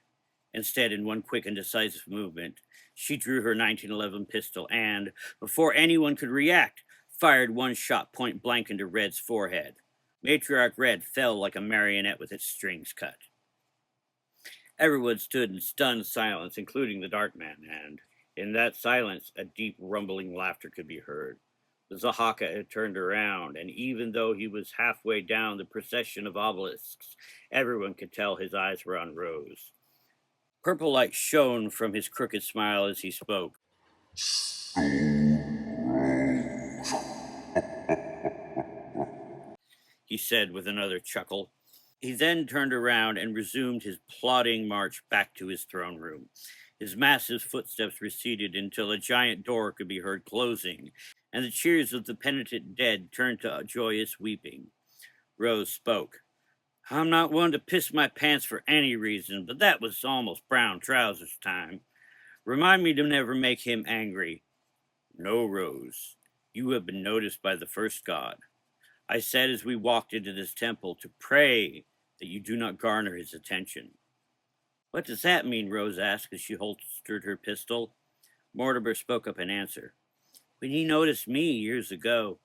Instead, in one quick and decisive movement, she drew her 1911 pistol and, before anyone could react, fired one shot point blank into Red's forehead. Matriarch Red fell like a marionette with its strings cut. Everyone stood in stunned silence, including the dark man, and in that silence, a deep rumbling laughter could be heard. The Zahaka had turned around, and even though he was halfway down the procession of obelisks, everyone could tell his eyes were on Rose. Purple light shone from his crooked smile as he spoke. He said with another chuckle. He then turned around and resumed his plodding march back to his throne room. His massive footsteps receded until a giant door could be heard closing, and the cheers of the penitent dead turned to joyous weeping. Rose spoke. I'm not one to piss my pants for any reason, but that was almost brown trousers time. Remind me to never make him angry. No, Rose. You have been noticed by the first god. I said as we walked into this temple to pray that you do not garner his attention. What does that mean? Rose asked as she holstered her pistol. Mortimer spoke up in answer. When he noticed me years ago,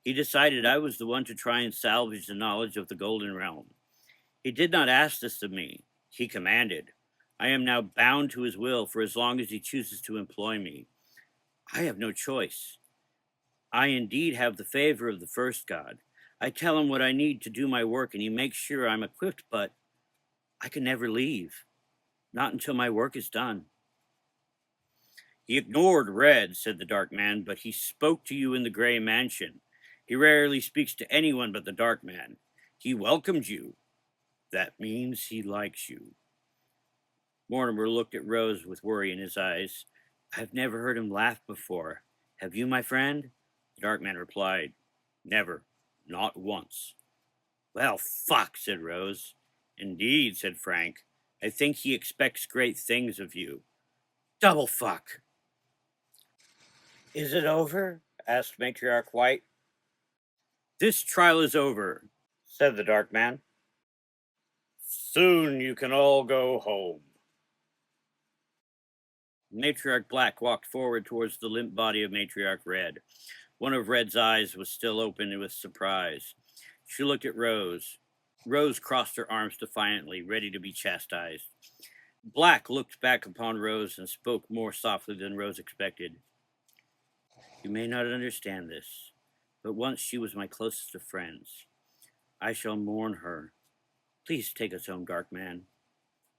he decided I was the one to try and salvage the knowledge of the Golden Realm. He did not ask this of me. He commanded. I am now bound to his will for as long as he chooses to employ me. I have no choice. I indeed have the favor of the first god. I tell him what I need to do my work, and he makes sure I'm equipped, but I can never leave. Not until my work is done. He ignored Red, said the Dark Man, but he spoke to you in the Gray Mansion. He rarely speaks to anyone but the Dark Man. He welcomed you. That means he likes you. Mortimer looked at Rose with worry in his eyes. I've never heard him laugh before. Have you, my friend? The Dark Man replied, Never. Not once. Well, fuck, said Rose. Indeed, said Frank. I think he expects great things of you. Double fuck. Is it over? Asked Matriarch White. This trial is over, said the Dark Man. Soon you can all go home. Matriarch Black walked forward towards the limp body of Matriarch Red. One of Red's eyes was still open with surprise. She looked at Rose. Rose crossed her arms defiantly, ready to be chastised. Black looked back upon Rose and spoke more softly than Rose expected. You may not understand this, but once she was my closest of friends. I shall mourn her. Please take us home, Dark Man.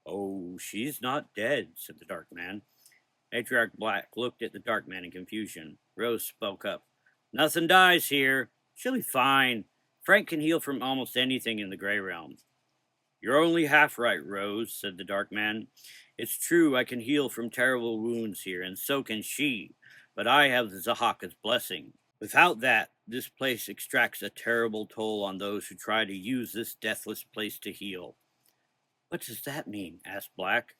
Oh, she's not dead, said the Dark Man. Matriarch Black looked at the Dark Man in confusion. Rose spoke up. Nothing dies here. She'll be fine. Frank can heal from almost anything in the Grey Realm. You're only half right, Rose, said the Dark Man. It's true I can heal from terrible wounds here, and so can she, but I have the Zahaka's blessing. Without that, this place extracts a terrible toll on those who try to use this deathless place to heal. What does that mean? Asked Black.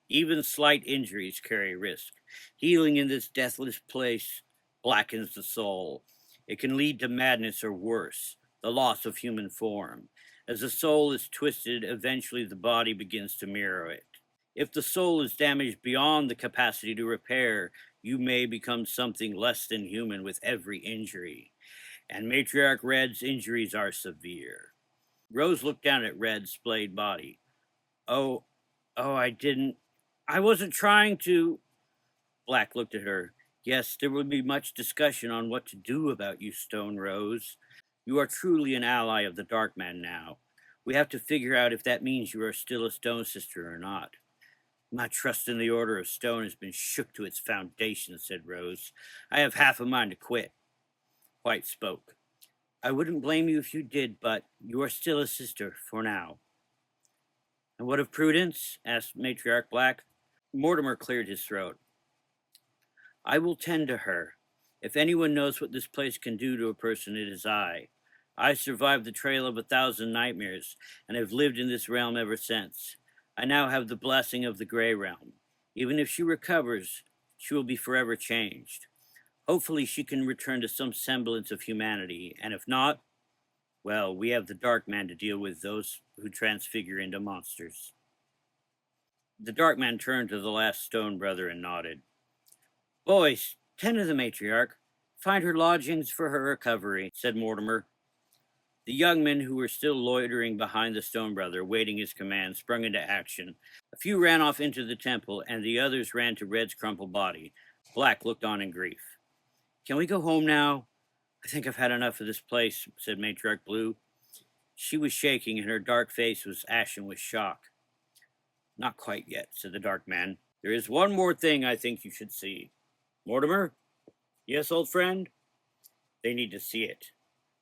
Even slight injuries carry risk. Healing in this deathless place blackens the soul. It can lead to madness or worse, the loss of human form. As the soul is twisted, eventually the body begins to mirror it. If the soul is damaged beyond the capacity to repair, you may become something less than human with every injury. And Matriarch Red's injuries are severe. Rose looked down at Red's splayed body. Oh, I wasn't trying to. Black looked at her. Yes, there will be much discussion on what to do about you, Stone Rose. You are truly an ally of the Dark Man now. We have to figure out if that means you are still a Stone Sister or not. My trust in the Order of Stone has been shook to its foundation, said Rose. I have half a mind to quit. White spoke. I wouldn't blame you if you did, but you are still a sister for now. And what of Prudence? Asked Matriarch Black. Mortimer cleared his throat. I will tend to her. If anyone knows what this place can do to a person, it is I. I survived the trail of 1,000 nightmares, and have lived in this realm ever since. I now have the blessing of the Grey Realm. Even if she recovers, she will be forever changed. Hopefully she can return to some semblance of humanity, and if not, well, we have the Dark Man to deal with those who transfigure into monsters. The Dark Man turned to the last Stone Brother and nodded. Boys, tend to the Matriarch. Find her lodgings for her recovery, said Mortimer. The young men who were still loitering behind the Stone Brother, waiting his command, sprung into action. A few ran off into the temple, and the others ran to Red's crumpled body. Black looked on in grief. Can we go home now? I think I've had enough of this place, said Matriarch Blue. She was shaking, and her dark face was ashen with shock. Not quite yet, said the Dark Man. There is one more thing I think you should see. Mortimer? Yes, old friend? They need to see it.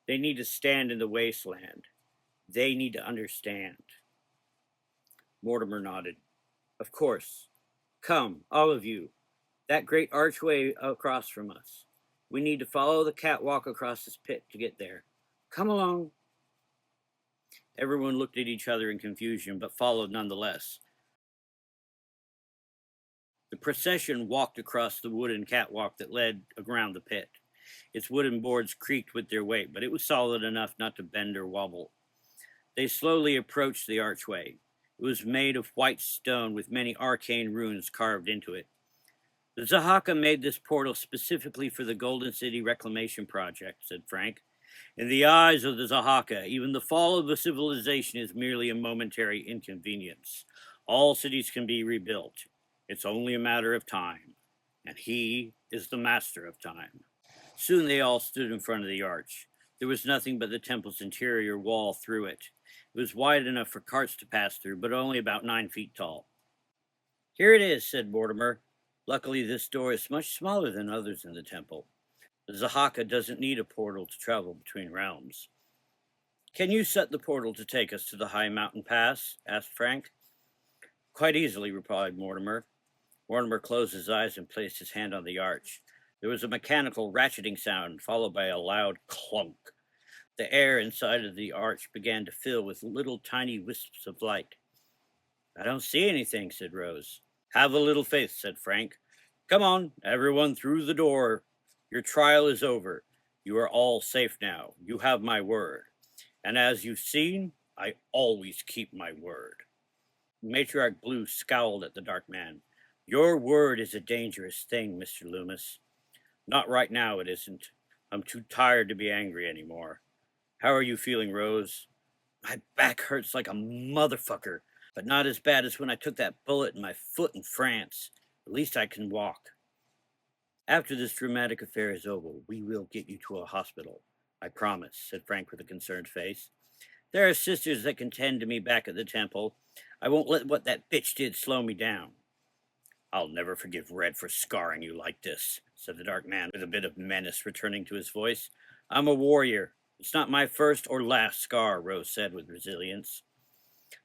They need to stand in the wasteland. They need to understand. Mortimer nodded. Of course. Come, all of you. That great archway across from us. We need to follow the catwalk across this pit to get there. Come along. Everyone looked at each other in confusion, but followed nonetheless. The procession walked across the wooden catwalk that led around the pit. Its wooden boards creaked with their weight, but it was solid enough not to bend or wobble. They slowly approached the archway. It was made of white stone with many arcane runes carved into it. The Zahaka made this portal specifically for the Golden City Reclamation Project, said Frank. In the eyes of the Zahaka, even the fall of a civilization is merely a momentary inconvenience. All cities can be rebuilt. It's only a matter of time. And he is the master of time. Soon they all stood in front of the arch. There was nothing but the temple's interior wall through it. It was wide enough for carts to pass through, but only about 9 feet tall. Here it is, said Mortimer. Luckily, this door is much smaller than others in the temple. The Zahaka doesn't need a portal to travel between realms. Can you set the portal to take us to the high mountain pass? Asked Frank. Quite easily, replied Mortimer. Mortimer closed his eyes and placed his hand on the arch. There was a mechanical ratcheting sound, followed by a loud clunk. The air inside of the arch began to fill with little tiny wisps of light. I don't see anything, said Rose. Have a little faith, said Frank. Come on, everyone through the door. Your trial is over. You are all safe now. You have my word. And as you've seen, I always keep my word. Matriarch Blue scowled at the dark man. Your word is a dangerous thing, Mr. Loomis. Not right now, it isn't. I'm too tired to be angry anymore. How are you feeling, Rose? My back hurts like a motherfucker, but not as bad as when I took that bullet in my foot in France. At least I can walk. After this dramatic affair is over, we will get you to a hospital. I promise, said Frank with a concerned face. There are sisters that can tend to me back at the temple. I won't let what that bitch did slow me down. I'll never forgive Red for scarring you like this, said the dark man with a bit of menace returning to his voice. I'm a warrior. It's not my first or last scar, Rose said with resilience.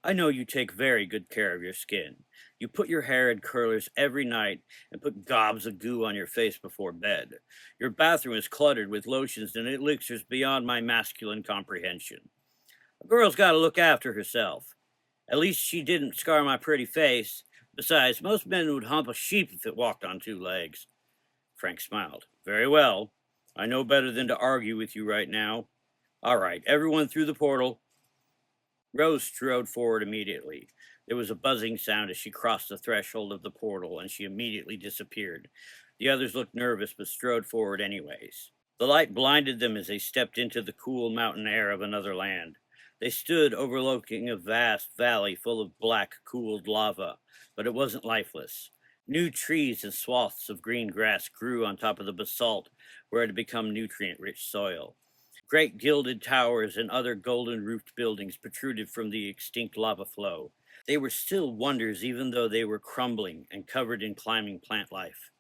I know you take very good care of your skin. You put your hair in curlers every night and put gobs of goo on your face before bed. Your bathroom is cluttered with lotions and elixirs beyond my masculine comprehension. A girl's got to look after herself. At least she didn't scar my pretty face. Besides, most men would hump a sheep if it walked on 2 legs. Frank smiled. Very well. I know better than to argue with you right now. All right, everyone through the portal. Rose strode forward immediately. There was a buzzing sound as she crossed the threshold of the portal, and she immediately disappeared. The others looked nervous, but strode forward anyways. The light blinded them as they stepped into the cool mountain air of another land. They stood overlooking a vast valley full of black, cooled lava, but it wasn't lifeless. New trees and swaths of green grass grew on top of the basalt where it had become nutrient-rich soil. Great gilded towers and other golden-roofed buildings protruded from the extinct lava flow. They were still wonders even though they were crumbling and covered in climbing plant life.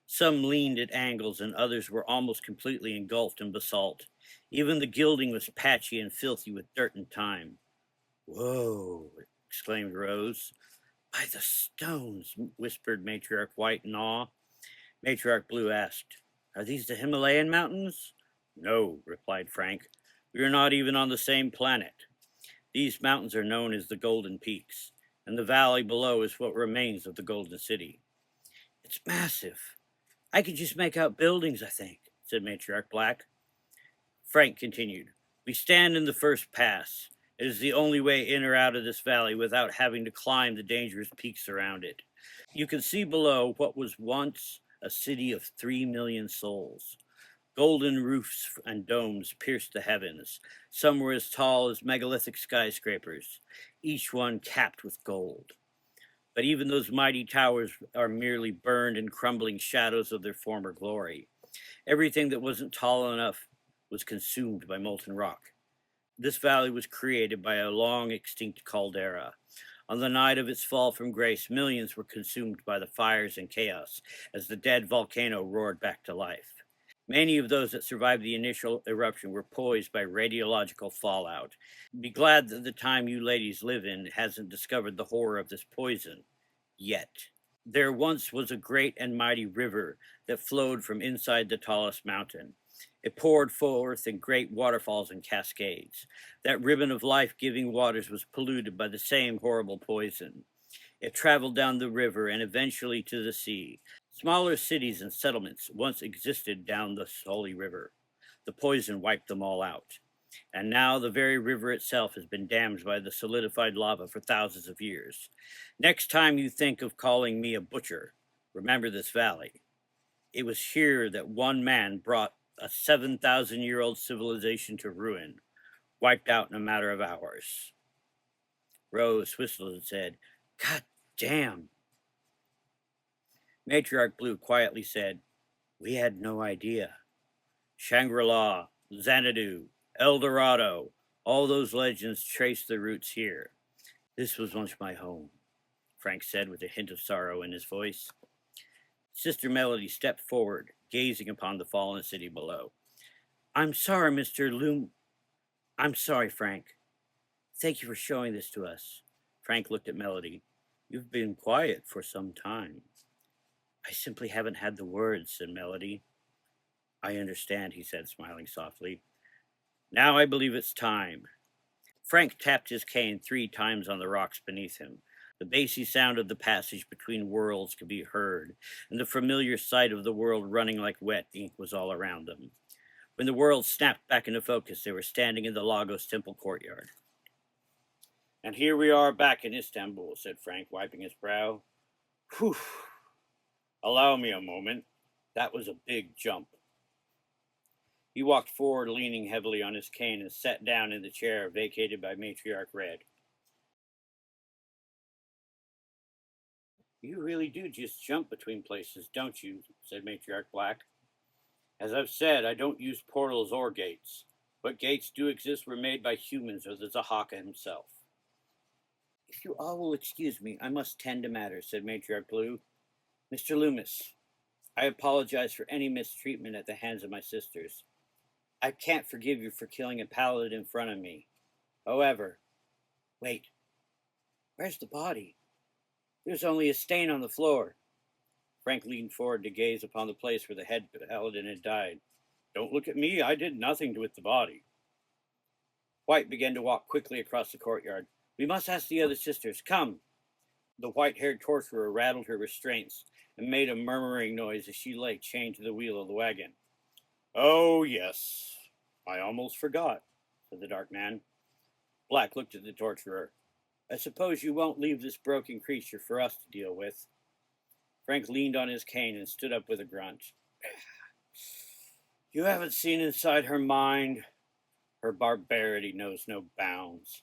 Some leaned at angles and others were almost completely engulfed in basalt. Even the gilding was patchy and filthy with dirt and time. Whoa, exclaimed Rose. By the stones, whispered Matriarch White in awe. Matriarch Blue asked, Are these the Himalayan mountains? No, replied Frank. We are not even on the same planet. These mountains are known as the Golden Peaks, and the valley below is what remains of the Golden City. It's massive. I could just make out buildings, I think, said Matriarch Black. Frank continued, We stand in the first pass. It is the only way in or out of this valley without having to climb the dangerous peaks around it. You can see below what was once a city of 3 million souls. Golden roofs and domes pierced the heavens. Some were as tall as megalithic skyscrapers, each one capped with gold. But even those mighty towers are merely burned and crumbling shadows of their former glory. Everything that wasn't tall enough was consumed by molten rock. This valley was created by a long extinct caldera. On the night of its fall from grace, millions were consumed by the fires and chaos as the dead volcano roared back to life. Many of those that survived the initial eruption were poisoned by radiological fallout. Be glad that the time you ladies live in hasn't discovered the horror of this poison yet. There once was a great and mighty river that flowed from inside the tallest mountain. It poured forth in great waterfalls and cascades. That ribbon of life-giving waters was polluted by the same horrible poison. It traveled down the river and eventually to the sea. Smaller cities and settlements once existed down this holy river. The poison wiped them all out. And now the very river itself has been dammed by the solidified lava for thousands of years. Next time you think of calling me a butcher, remember this valley. It was here that one man brought a 7,000-year-old civilization to ruin, wiped out in a matter of hours. Rose whistled and said, God damn. Matriarch Blue quietly said, "We had no idea. Shangri-La, Xanadu, El Dorado, all those legends trace their roots here. This was once my home," Frank said with a hint of sorrow in his voice. Sister Melody stepped forward, gazing upon the fallen city below. "I'm sorry, Mr. Loom. I'm sorry, Frank. Thank you for showing this to us." Frank looked at Melody. "You've been quiet for some time." "I simply haven't had the words," said Melody. "I understand," he said, smiling softly. "Now I believe it's time." Frank tapped his cane 3 times on the rocks beneath him. The bassy sound of the passage between worlds could be heard, and the familiar sight of the world running like wet ink was all around them. When the world snapped back into focus, they were standing in the Lagos temple courtyard. "And here we are back in Istanbul," said Frank, wiping his brow. "Whew. Allow me a moment. That was a big jump." He walked forward, leaning heavily on his cane, and sat down in the chair vacated by Matriarch Red. "You really do just jump between places, don't you?" said Matriarch Black. "As I've said, I don't use portals or gates. But gates do exist were made by humans or the Zahaka himself." "If you all will excuse me, I must tend to matters," said Matriarch Blue. "Mr. Loomis, I apologize for any mistreatment at the hands of my sisters. I can't forgive you for killing a paladin in front of me. However, wait, where's the body? There's only a stain on the floor." Frank leaned forward to gaze upon the place where the head paladin had died. "Don't look at me. I did nothing with the body." White began to walk quickly across the courtyard. "We must ask the other sisters. Come." The white-haired torturer rattled her restraints and made a murmuring noise as she lay chained to the wheel of the wagon. "Oh, yes. I almost forgot," said the dark man. Black looked at the torturer. "I suppose you won't leave this broken creature for us to deal with." Frank leaned on his cane and stood up with a grunt. "You haven't seen inside her mind. Her barbarity knows no bounds.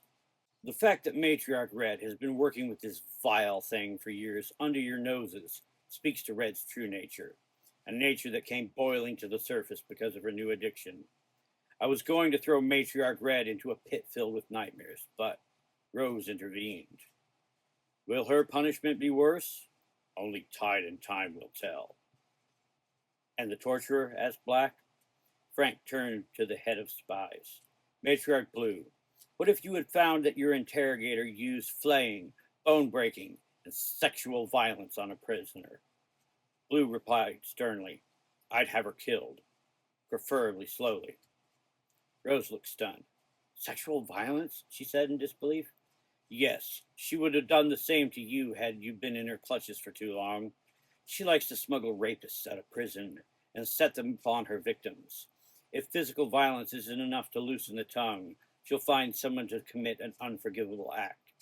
The fact that Matriarch Red has been working with this vile thing for years under your noses speaks to Red's true nature, a nature that came boiling to the surface because of her new addiction. I was going to throw Matriarch Red into a pit filled with nightmares, but Rose intervened. Will her punishment be worse? Only tide and time will tell." "And the torturer?" asked Black. Frank turned to the head of spies. "Matriarch Blue, what if you had found that your interrogator used flaying, bone-breaking, and sexual violence on a prisoner?" Blue replied sternly, "I'd have her killed, preferably slowly." Rose looked stunned. "Sexual violence?" she said in disbelief. "Yes, she would have done the same to you had you been in her clutches for too long. She likes to smuggle rapists out of prison and set them upon her victims. If physical violence isn't enough to loosen the tongue, she'll find someone to commit an unforgivable act.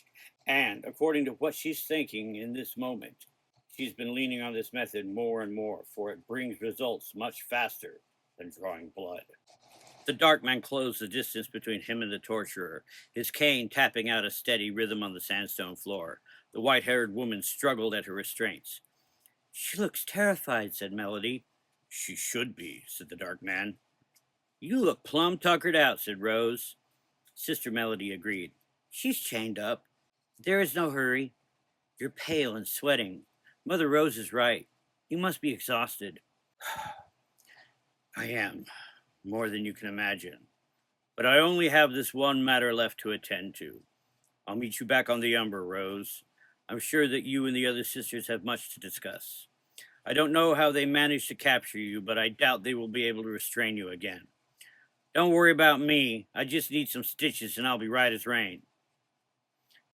And according to what she's thinking in this moment, she's been leaning on this method more and more, for it brings results much faster than drawing blood." The dark man closed the distance between him and the torturer, his cane tapping out a steady rhythm on the sandstone floor. The white-haired woman struggled at her restraints. "She looks terrified," said Melody. "She should be," said the dark man. "You look plumb tuckered out," said Rose. Sister Melody agreed. "She's chained up. There is no hurry. You're pale and sweating. Mother Rose is right. You must be exhausted." "I am, more than you can imagine. But I only have this one matter left to attend to. I'll meet you back on the Umbra, Rose. I'm sure that you and the other sisters have much to discuss. I don't know how they managed to capture you, but I doubt they will be able to restrain you again. Don't worry about me. I just need some stitches and I'll be right as rain."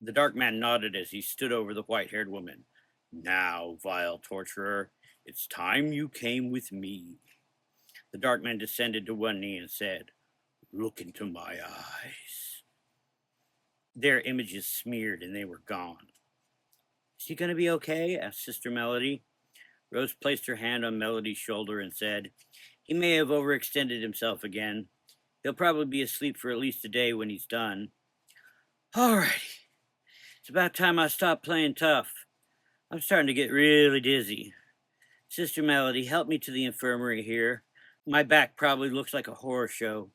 The dark man nodded as he stood over the white-haired woman. "Now, vile torturer, it's time you came with me." The dark man descended to one knee and said, "Look into my eyes." Their images smeared and they were gone. "Is he going to be okay?" asked Sister Melody. Rose placed her hand on Melody's shoulder and said, "He may have overextended himself again. He'll probably be asleep for at least a day when he's done." "All righty. It's about time I stopped playing tough. I'm starting to get really dizzy. Sister Melody, help me to the infirmary here. My back probably looks like a horror show.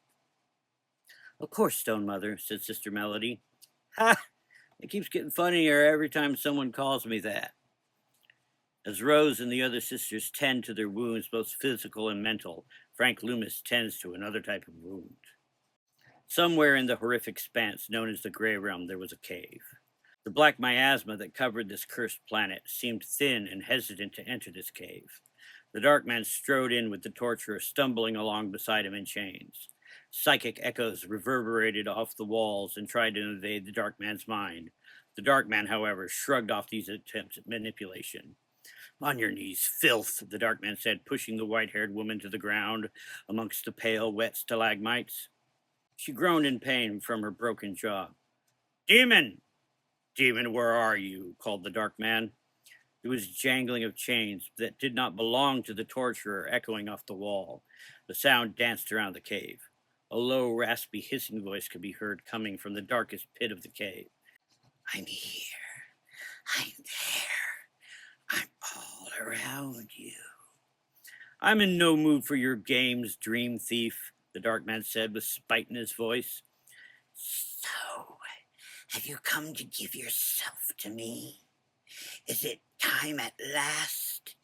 Of course, Stone Mother, said Sister Melody. Ha! It keeps getting funnier every time someone calls me that. As Rose and the other sisters tend to their wounds, both physical and mental, Frank Loomis tends to another type of wound. Somewhere in the horrific expanse known as the Grey Realm, there was a cave. The black miasma that covered this cursed planet seemed thin and hesitant to enter this cave. The dark man strode in with the torturer stumbling along beside him in chains. Psychic echoes reverberated off the walls and tried to invade the dark man's mind. The dark man, however, shrugged off these attempts at manipulation. On your knees, filth, the dark man said, pushing the white-haired woman to the ground amongst the pale, wet stalagmites. She groaned in pain from her broken jaw. Demon! Demon, where are you? Called the dark man. There was jangling of chains that did not belong to the torturer echoing off the wall. The sound danced around the cave. A low, raspy, hissing voice could be heard coming from the darkest pit of the cave. I'm here. I'm there. I'm all around you. I'm in no mood for your games, dream thief, the dark man said with spite in his voice. So, have you come to give yourself to me? Is it time at last?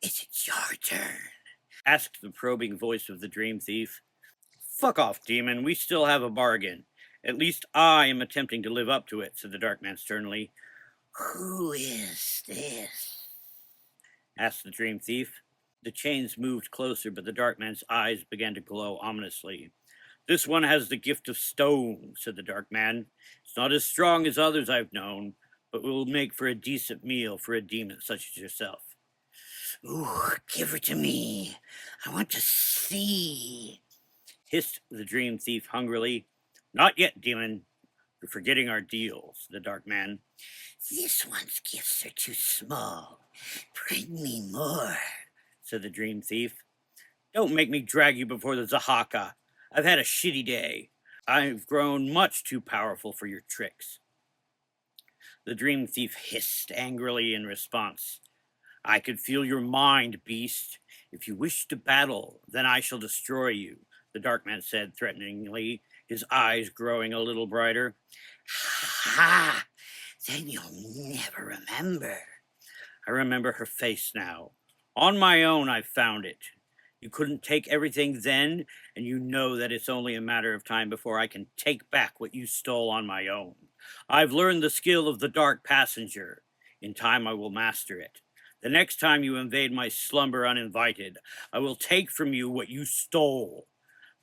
Is it your turn? Asked the probing voice of the dream thief. Fuck off, demon. We still have a bargain. At least I am attempting to live up to it, said the dark man sternly. Who is this? Asked the dream thief. The chains moved closer, but the dark man's eyes began to glow ominously. This one has the gift of stone, said the dark man. It's not as strong as others I've known, but will make for a decent meal for a demon such as yourself. Ooh, give her to me. I want to see, hissed the dream thief hungrily. Not yet, demon. You're forgetting our deals, the dark man. This one's gifts are too small. Bring me more, said the dream thief. Don't make me drag you before the Zahaka. I've had a shitty day. I've grown much too powerful for your tricks. The dream thief hissed angrily in response. I could feel your mind, beast. If you wish to battle, then I shall destroy you, the dark man said threateningly, his eyes growing a little brighter. Ha! Then you'll never remember. I remember her face now. On my own, I found it. You couldn't take everything then, and you know that it's only a matter of time before I can take back what you stole on my own. I've learned the skill of the dark passenger. In time, I will master it. The next time you invade my slumber uninvited, I will take from you what you stole.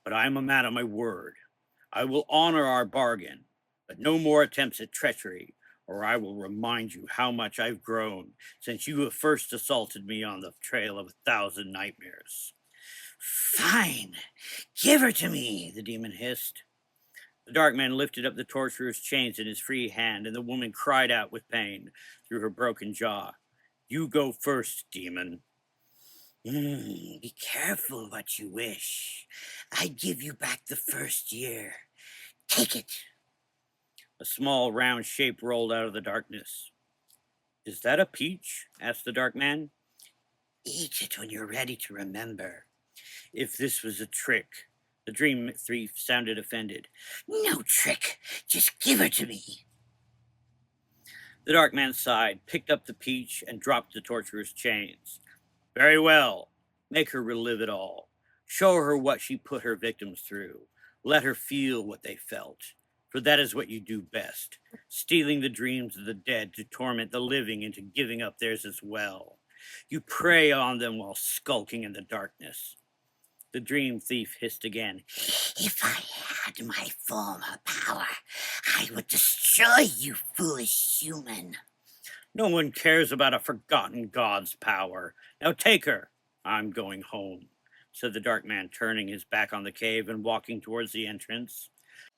But I am a man of my word. I will honor our bargain, but no more attempts at treachery, or I will remind you how much I've grown since you have first assaulted me on the trail of 1,000 nightmares. Fine, give her to me, the demon hissed. The dark man lifted up the torturer's chains in his free hand, and the woman cried out with pain through her broken jaw. You go first, demon. Be careful what you wish. I give you back the first year. Take it. A small round shape rolled out of the darkness. Is that a peach? Asked the dark man. Eat it when you're ready to remember. If this was a trick, the dream thief sounded offended. No trick. Just give her to me. The dark man sighed, picked up the peach, and dropped the torturer's chains. Very well. Make her relive it all. Show her what she put her victims through. Let her feel what they felt. For that is what you do best, stealing the dreams of the dead to torment the living into giving up theirs as well. You prey on them while skulking in the darkness. The dream thief hissed again. If I had my former power, I would destroy you, foolish human. No one cares about a forgotten god's power. Now take her. I'm going home, said the dark man, turning his back on the cave and walking towards the entrance.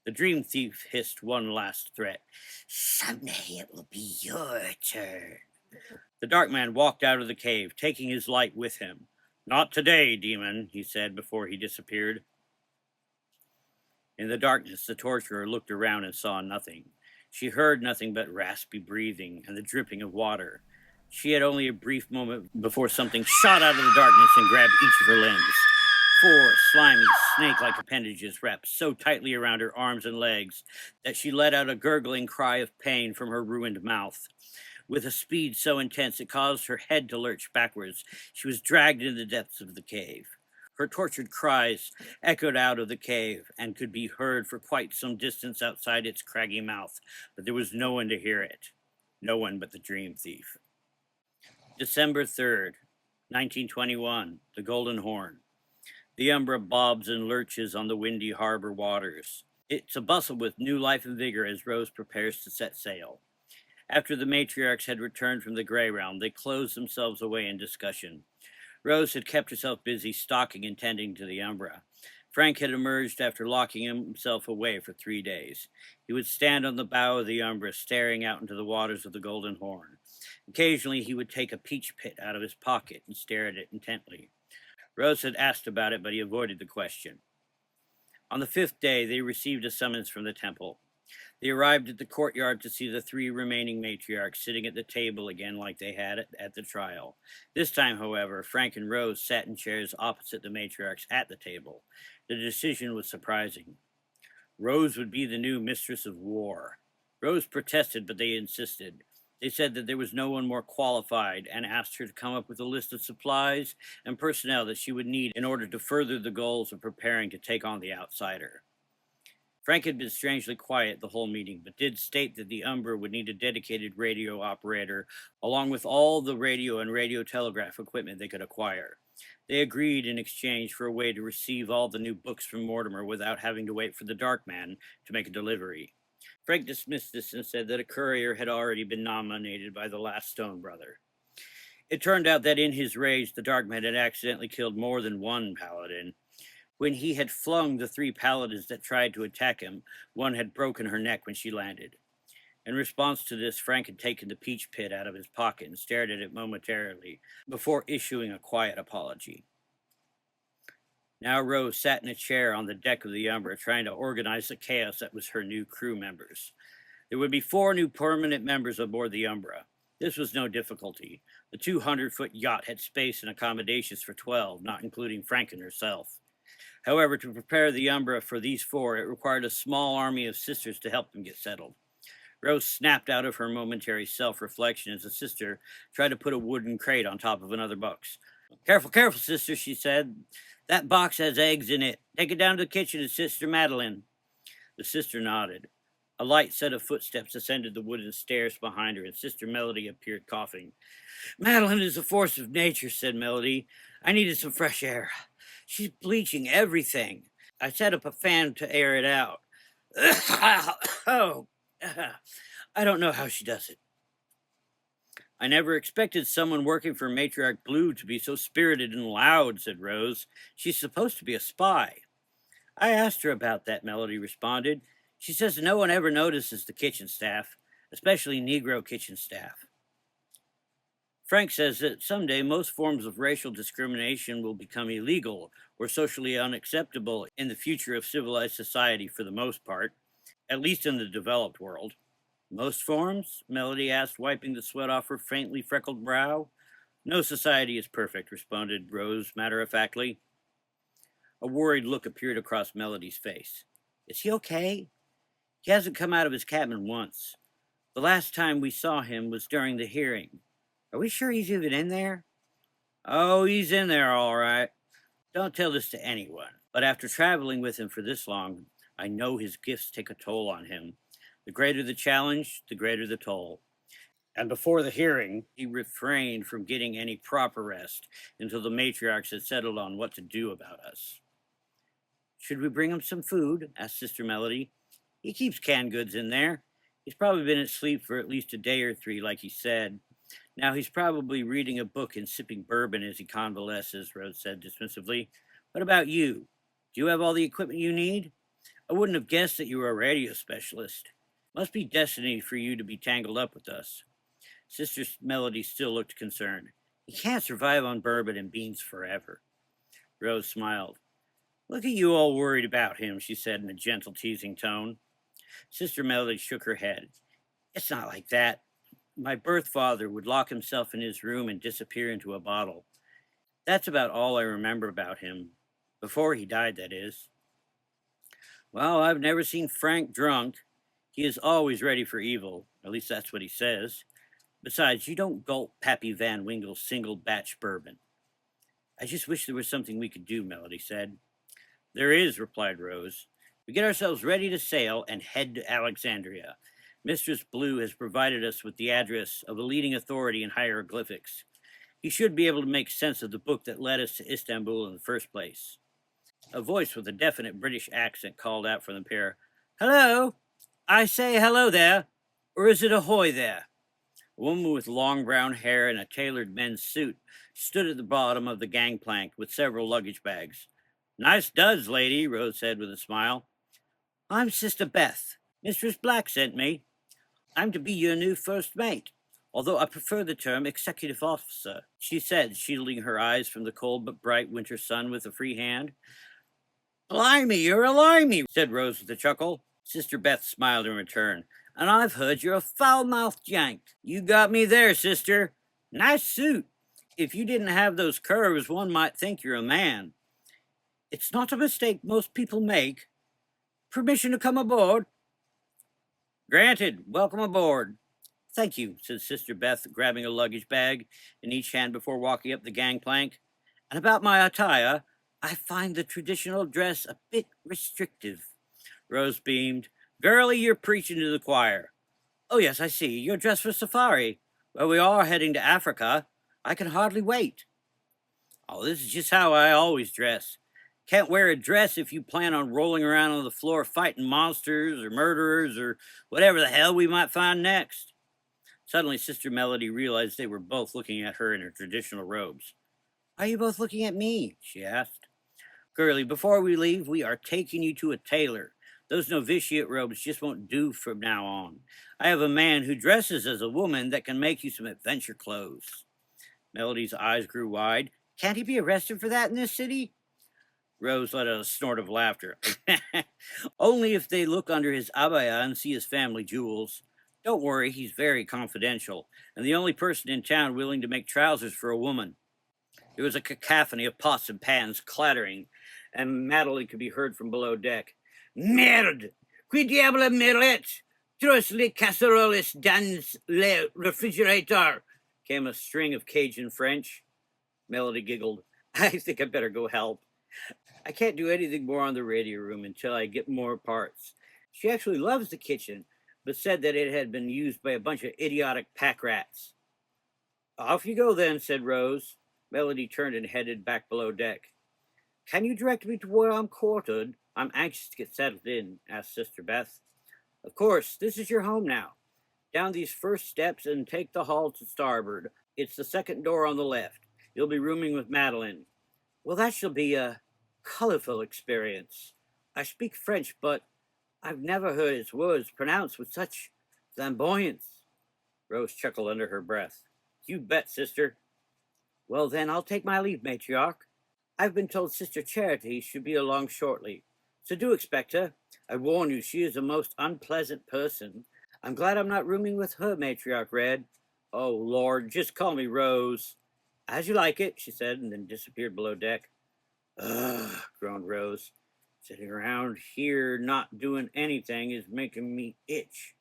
The dream thief hissed one last threat. Someday it will be your turn. The dark man walked out of the cave, taking his light with him. Not today, demon, he said before he disappeared. In the darkness, the torturer looked around and saw nothing. She heard nothing but raspy breathing and the dripping of water. She had only a brief moment before something shot out of the darkness and grabbed each of her limbs. Four slimy, snake-like appendages wrapped so tightly around her arms and legs that she let out a gurgling cry of pain from her ruined mouth. With a speed so intense it caused her head to lurch backwards, she was dragged into the depths of the cave. Her tortured cries echoed out of the cave and could be heard for quite some distance outside its craggy mouth, but there was no one to hear it. No one but the dream thief. December 3rd, 1921, the Golden Horn. The Umbra bobs and lurches on the windy harbor waters. It's a bustle with new life and vigor as Rose prepares to set sail. After the matriarchs had returned from the Grey Realm, they closed themselves away in discussion. Rose had kept herself busy stalking and tending to the Umbra. Frank had emerged after locking himself away for 3 days. He would stand on the bow of the Umbra, staring out into the waters of the Golden Horn. Occasionally, he would take a peach pit out of his pocket and stare at it intently. Rose had asked about it, but he avoided the question. On the 5th day, they received a summons from the temple. They arrived at the courtyard to see the 3 remaining matriarchs sitting at the table again like they had at the trial. This time, however, Frank and Rose sat in chairs opposite the matriarchs at the table. The decision was surprising. Rose would be the new mistress of war. Rose protested, but they insisted. They said that there was no one more qualified and asked her to come up with a list of supplies and personnel that she would need in order to further the goals of preparing to take on the outsider. Frank had been strangely quiet the whole meeting, but did state that the Umbra would need a dedicated radio operator, along with all the radio and radio telegraph equipment they could acquire. They agreed in exchange for a way to receive all the new books from Mortimer without having to wait for the Dark Man to make a delivery. Frank dismissed this and said that a courier had already been nominated by the last Stone brother. It turned out that in his rage, the Dark Man had accidentally killed more than one paladin. When he had flung the 3 paladins that tried to attack him, one had broken her neck when she landed. In response to this, Frank had taken the peach pit out of his pocket and stared at it momentarily before issuing a quiet apology. Now Rose sat in a chair on the deck of the Umbra, trying to organize the chaos that was her new crew members. There would be 4 new permanent members aboard the Umbra. This was no difficulty. The 200-foot yacht had space and accommodations for 12, not including Frank and herself. However, to prepare the Umbra for these 4, it required a small army of sisters to help them get settled. Rose snapped out of her momentary self-reflection as a sister tried to put a wooden crate on top of another box. "Careful, careful, sister," she said. "That box has eggs in it. Take it down to the kitchen to Sister Madeline." The sister nodded. A light set of footsteps ascended the wooden stairs behind her, and Sister Melody appeared coughing. "Madeline is a force of nature," said Melody. "I needed some fresh air. She's bleaching everything. I set up a fan to air it out. Oh, I don't know how she does it." "I never expected someone working for Matriarch Blue to be so spirited and loud," said Rose. "She's supposed to be a spy." "I asked her about that," Melody responded. "She says no one ever notices the kitchen staff, especially Negro kitchen staff." Frank says that someday most forms of racial discrimination will become illegal or socially unacceptable in the future of civilized society for the most part, at least in the developed world. "Most forms?" Melody asked, wiping the sweat off her faintly freckled brow. "No society is perfect," responded Rose matter-of-factly. A worried look appeared across Melody's face. "Is he okay? He hasn't come out of his cabin once. The last time we saw him was during the hearing. Are we sure he's even in there?" "Oh, he's in there all right. Don't tell this to anyone. But after traveling with him for this long, I know his gifts take a toll on him. The greater the challenge, the greater the toll. And before the hearing, he refrained from getting any proper rest until the matriarchs had settled on what to do about us." "Should we bring him some food?" asked Sister Melody. "He keeps canned goods in there. He's probably been asleep for at least a day or 3, like he said. Now he's probably reading a book and sipping bourbon as he convalesces," Rose said dismissively. "What about you? Do you have all the equipment you need? I wouldn't have guessed that you were a radio specialist. Must be destiny for you to be tangled up with us." Sister Melody still looked concerned. "He can't survive on bourbon and beans forever." Rose smiled. "Look at you all worried about him," she said in a gentle, teasing tone. Sister Melody shook her head. It's not like that. My birth father would lock himself in his room and disappear into a bottle. That's about all I remember about him. Before he died, that is. Well, I've never seen Frank drunk. He is always ready for evil. At least that's what he says. Besides, you don't gulp Pappy Van Winkle's single batch bourbon. I just wish there was something we could do, Melody said. There is, replied Rose. We get ourselves ready to sail and head to Alexandria. Mistress Blue has provided us with the address of a leading authority in hieroglyphics. He should be able to make sense of the book that led us to Istanbul in the first place. A voice with a definite British accent called out from the pair, Hello? I say hello there, or is it ahoy there? A woman with long brown hair and a tailored men's suit stood at the bottom of the gangplank with several luggage bags. Nice duds, lady, Rose said with a smile. I'm Sister Beth. Mistress Black sent me. I'm to be your new first mate, although I prefer the term executive officer, she said, shielding her eyes from the cold but bright winter sun with a free hand. Blimey, you're a limey, said Rose with a chuckle. Sister Beth smiled in return. And I've heard you're a foul-mouthed Yank. You got me there, sister. Nice suit. If you didn't have those curves, one might think you're a man. It's not a mistake most people make. Permission to come aboard? Granted. Welcome aboard. Thank you, said Sister Beth, grabbing a luggage bag in each hand before walking up the gangplank. And about my attire, I find the traditional dress a bit restrictive. Rose beamed. Girlie, you're preaching to the choir. Oh, yes, I see. You're dressed for safari. Well, we are heading to Africa. I can hardly wait. Oh, this is just how I always dress. Can't wear a dress if you plan on rolling around on the floor fighting monsters or murderers or whatever the hell we might find next. Suddenly, Sister Melody realized they were both looking at her in her traditional robes. Are you both looking at me? She asked. Girlie, before we leave, we are taking you to a tailor. Those novitiate robes just won't do from now on. I have a man who dresses as a woman that can make you some adventure clothes. Melody's eyes grew wide. Can't he be arrested for that in this city? Rose let out a snort of laughter. Only if they look under his abaya and see his family jewels. Don't worry, he's very confidential, and the only person in town willing to make trousers for a woman. There was a cacophony of pots and pans clattering, and Madeline could be heard from below deck. Merde! Qui diable merlet? Trois les casseroles dans le réfrigérateur, came a string of Cajun French. Melody giggled. I think I better go help. I can't do anything more on the radio room until I get more parts. She actually loves the kitchen, but said that it had been used by a bunch of idiotic pack rats. Off you go then, said Rose. Melody turned and headed back below deck. Can you direct me to where I'm quartered? I'm anxious to get settled in, asked Sister Beth. Of course, this is your home now. Down these first steps and take the hall to starboard. It's the second door on the left. You'll be rooming with Madeline. Well, that shall be a colorful experience. I speak French, but I've never heard its words pronounced with such flamboyance. Rose chuckled under her breath. You bet, sister. Well, then, I'll take my leave, matriarch. I've been told Sister Charity should be along shortly, so do expect her. I warn you, she is a most unpleasant person. I'm glad I'm not rooming with her, Matriarch Red. Oh, Lord, just call me Rose. As you like it, she said, and then disappeared below deck. Ugh, groaned Rose. Sitting around here not doing anything is making me itch.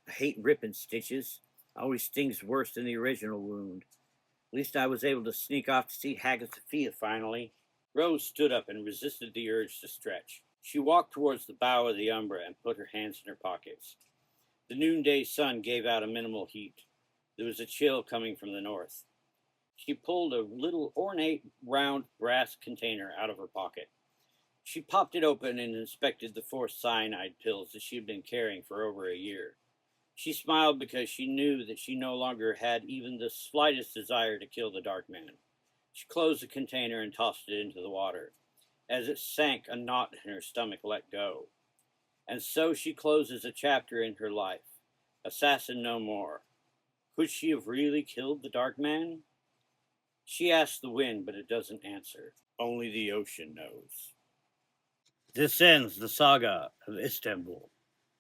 I hate ripping stitches. Always stings worse than the original wound. At least I was able to sneak off to see Hagatha finally. Rose stood up and resisted the urge to stretch. She walked towards the bow of the Umbra and put her hands in her pockets. The noonday sun gave out a minimal heat. There was a chill coming from the north. She pulled a little ornate round brass container out of her pocket. She popped it open and inspected the 4 cyanide pills that she had been carrying for over a year. She smiled because she knew that she no longer had even the slightest desire to kill the dark man. She closed the container and tossed it into the water. As it sank, a knot in her stomach let go. And so she closes a chapter in her life. Assassin no more. Could she have really killed the dark man? She asks the wind, but it doesn't answer. Only the ocean knows. This ends the saga of Istanbul.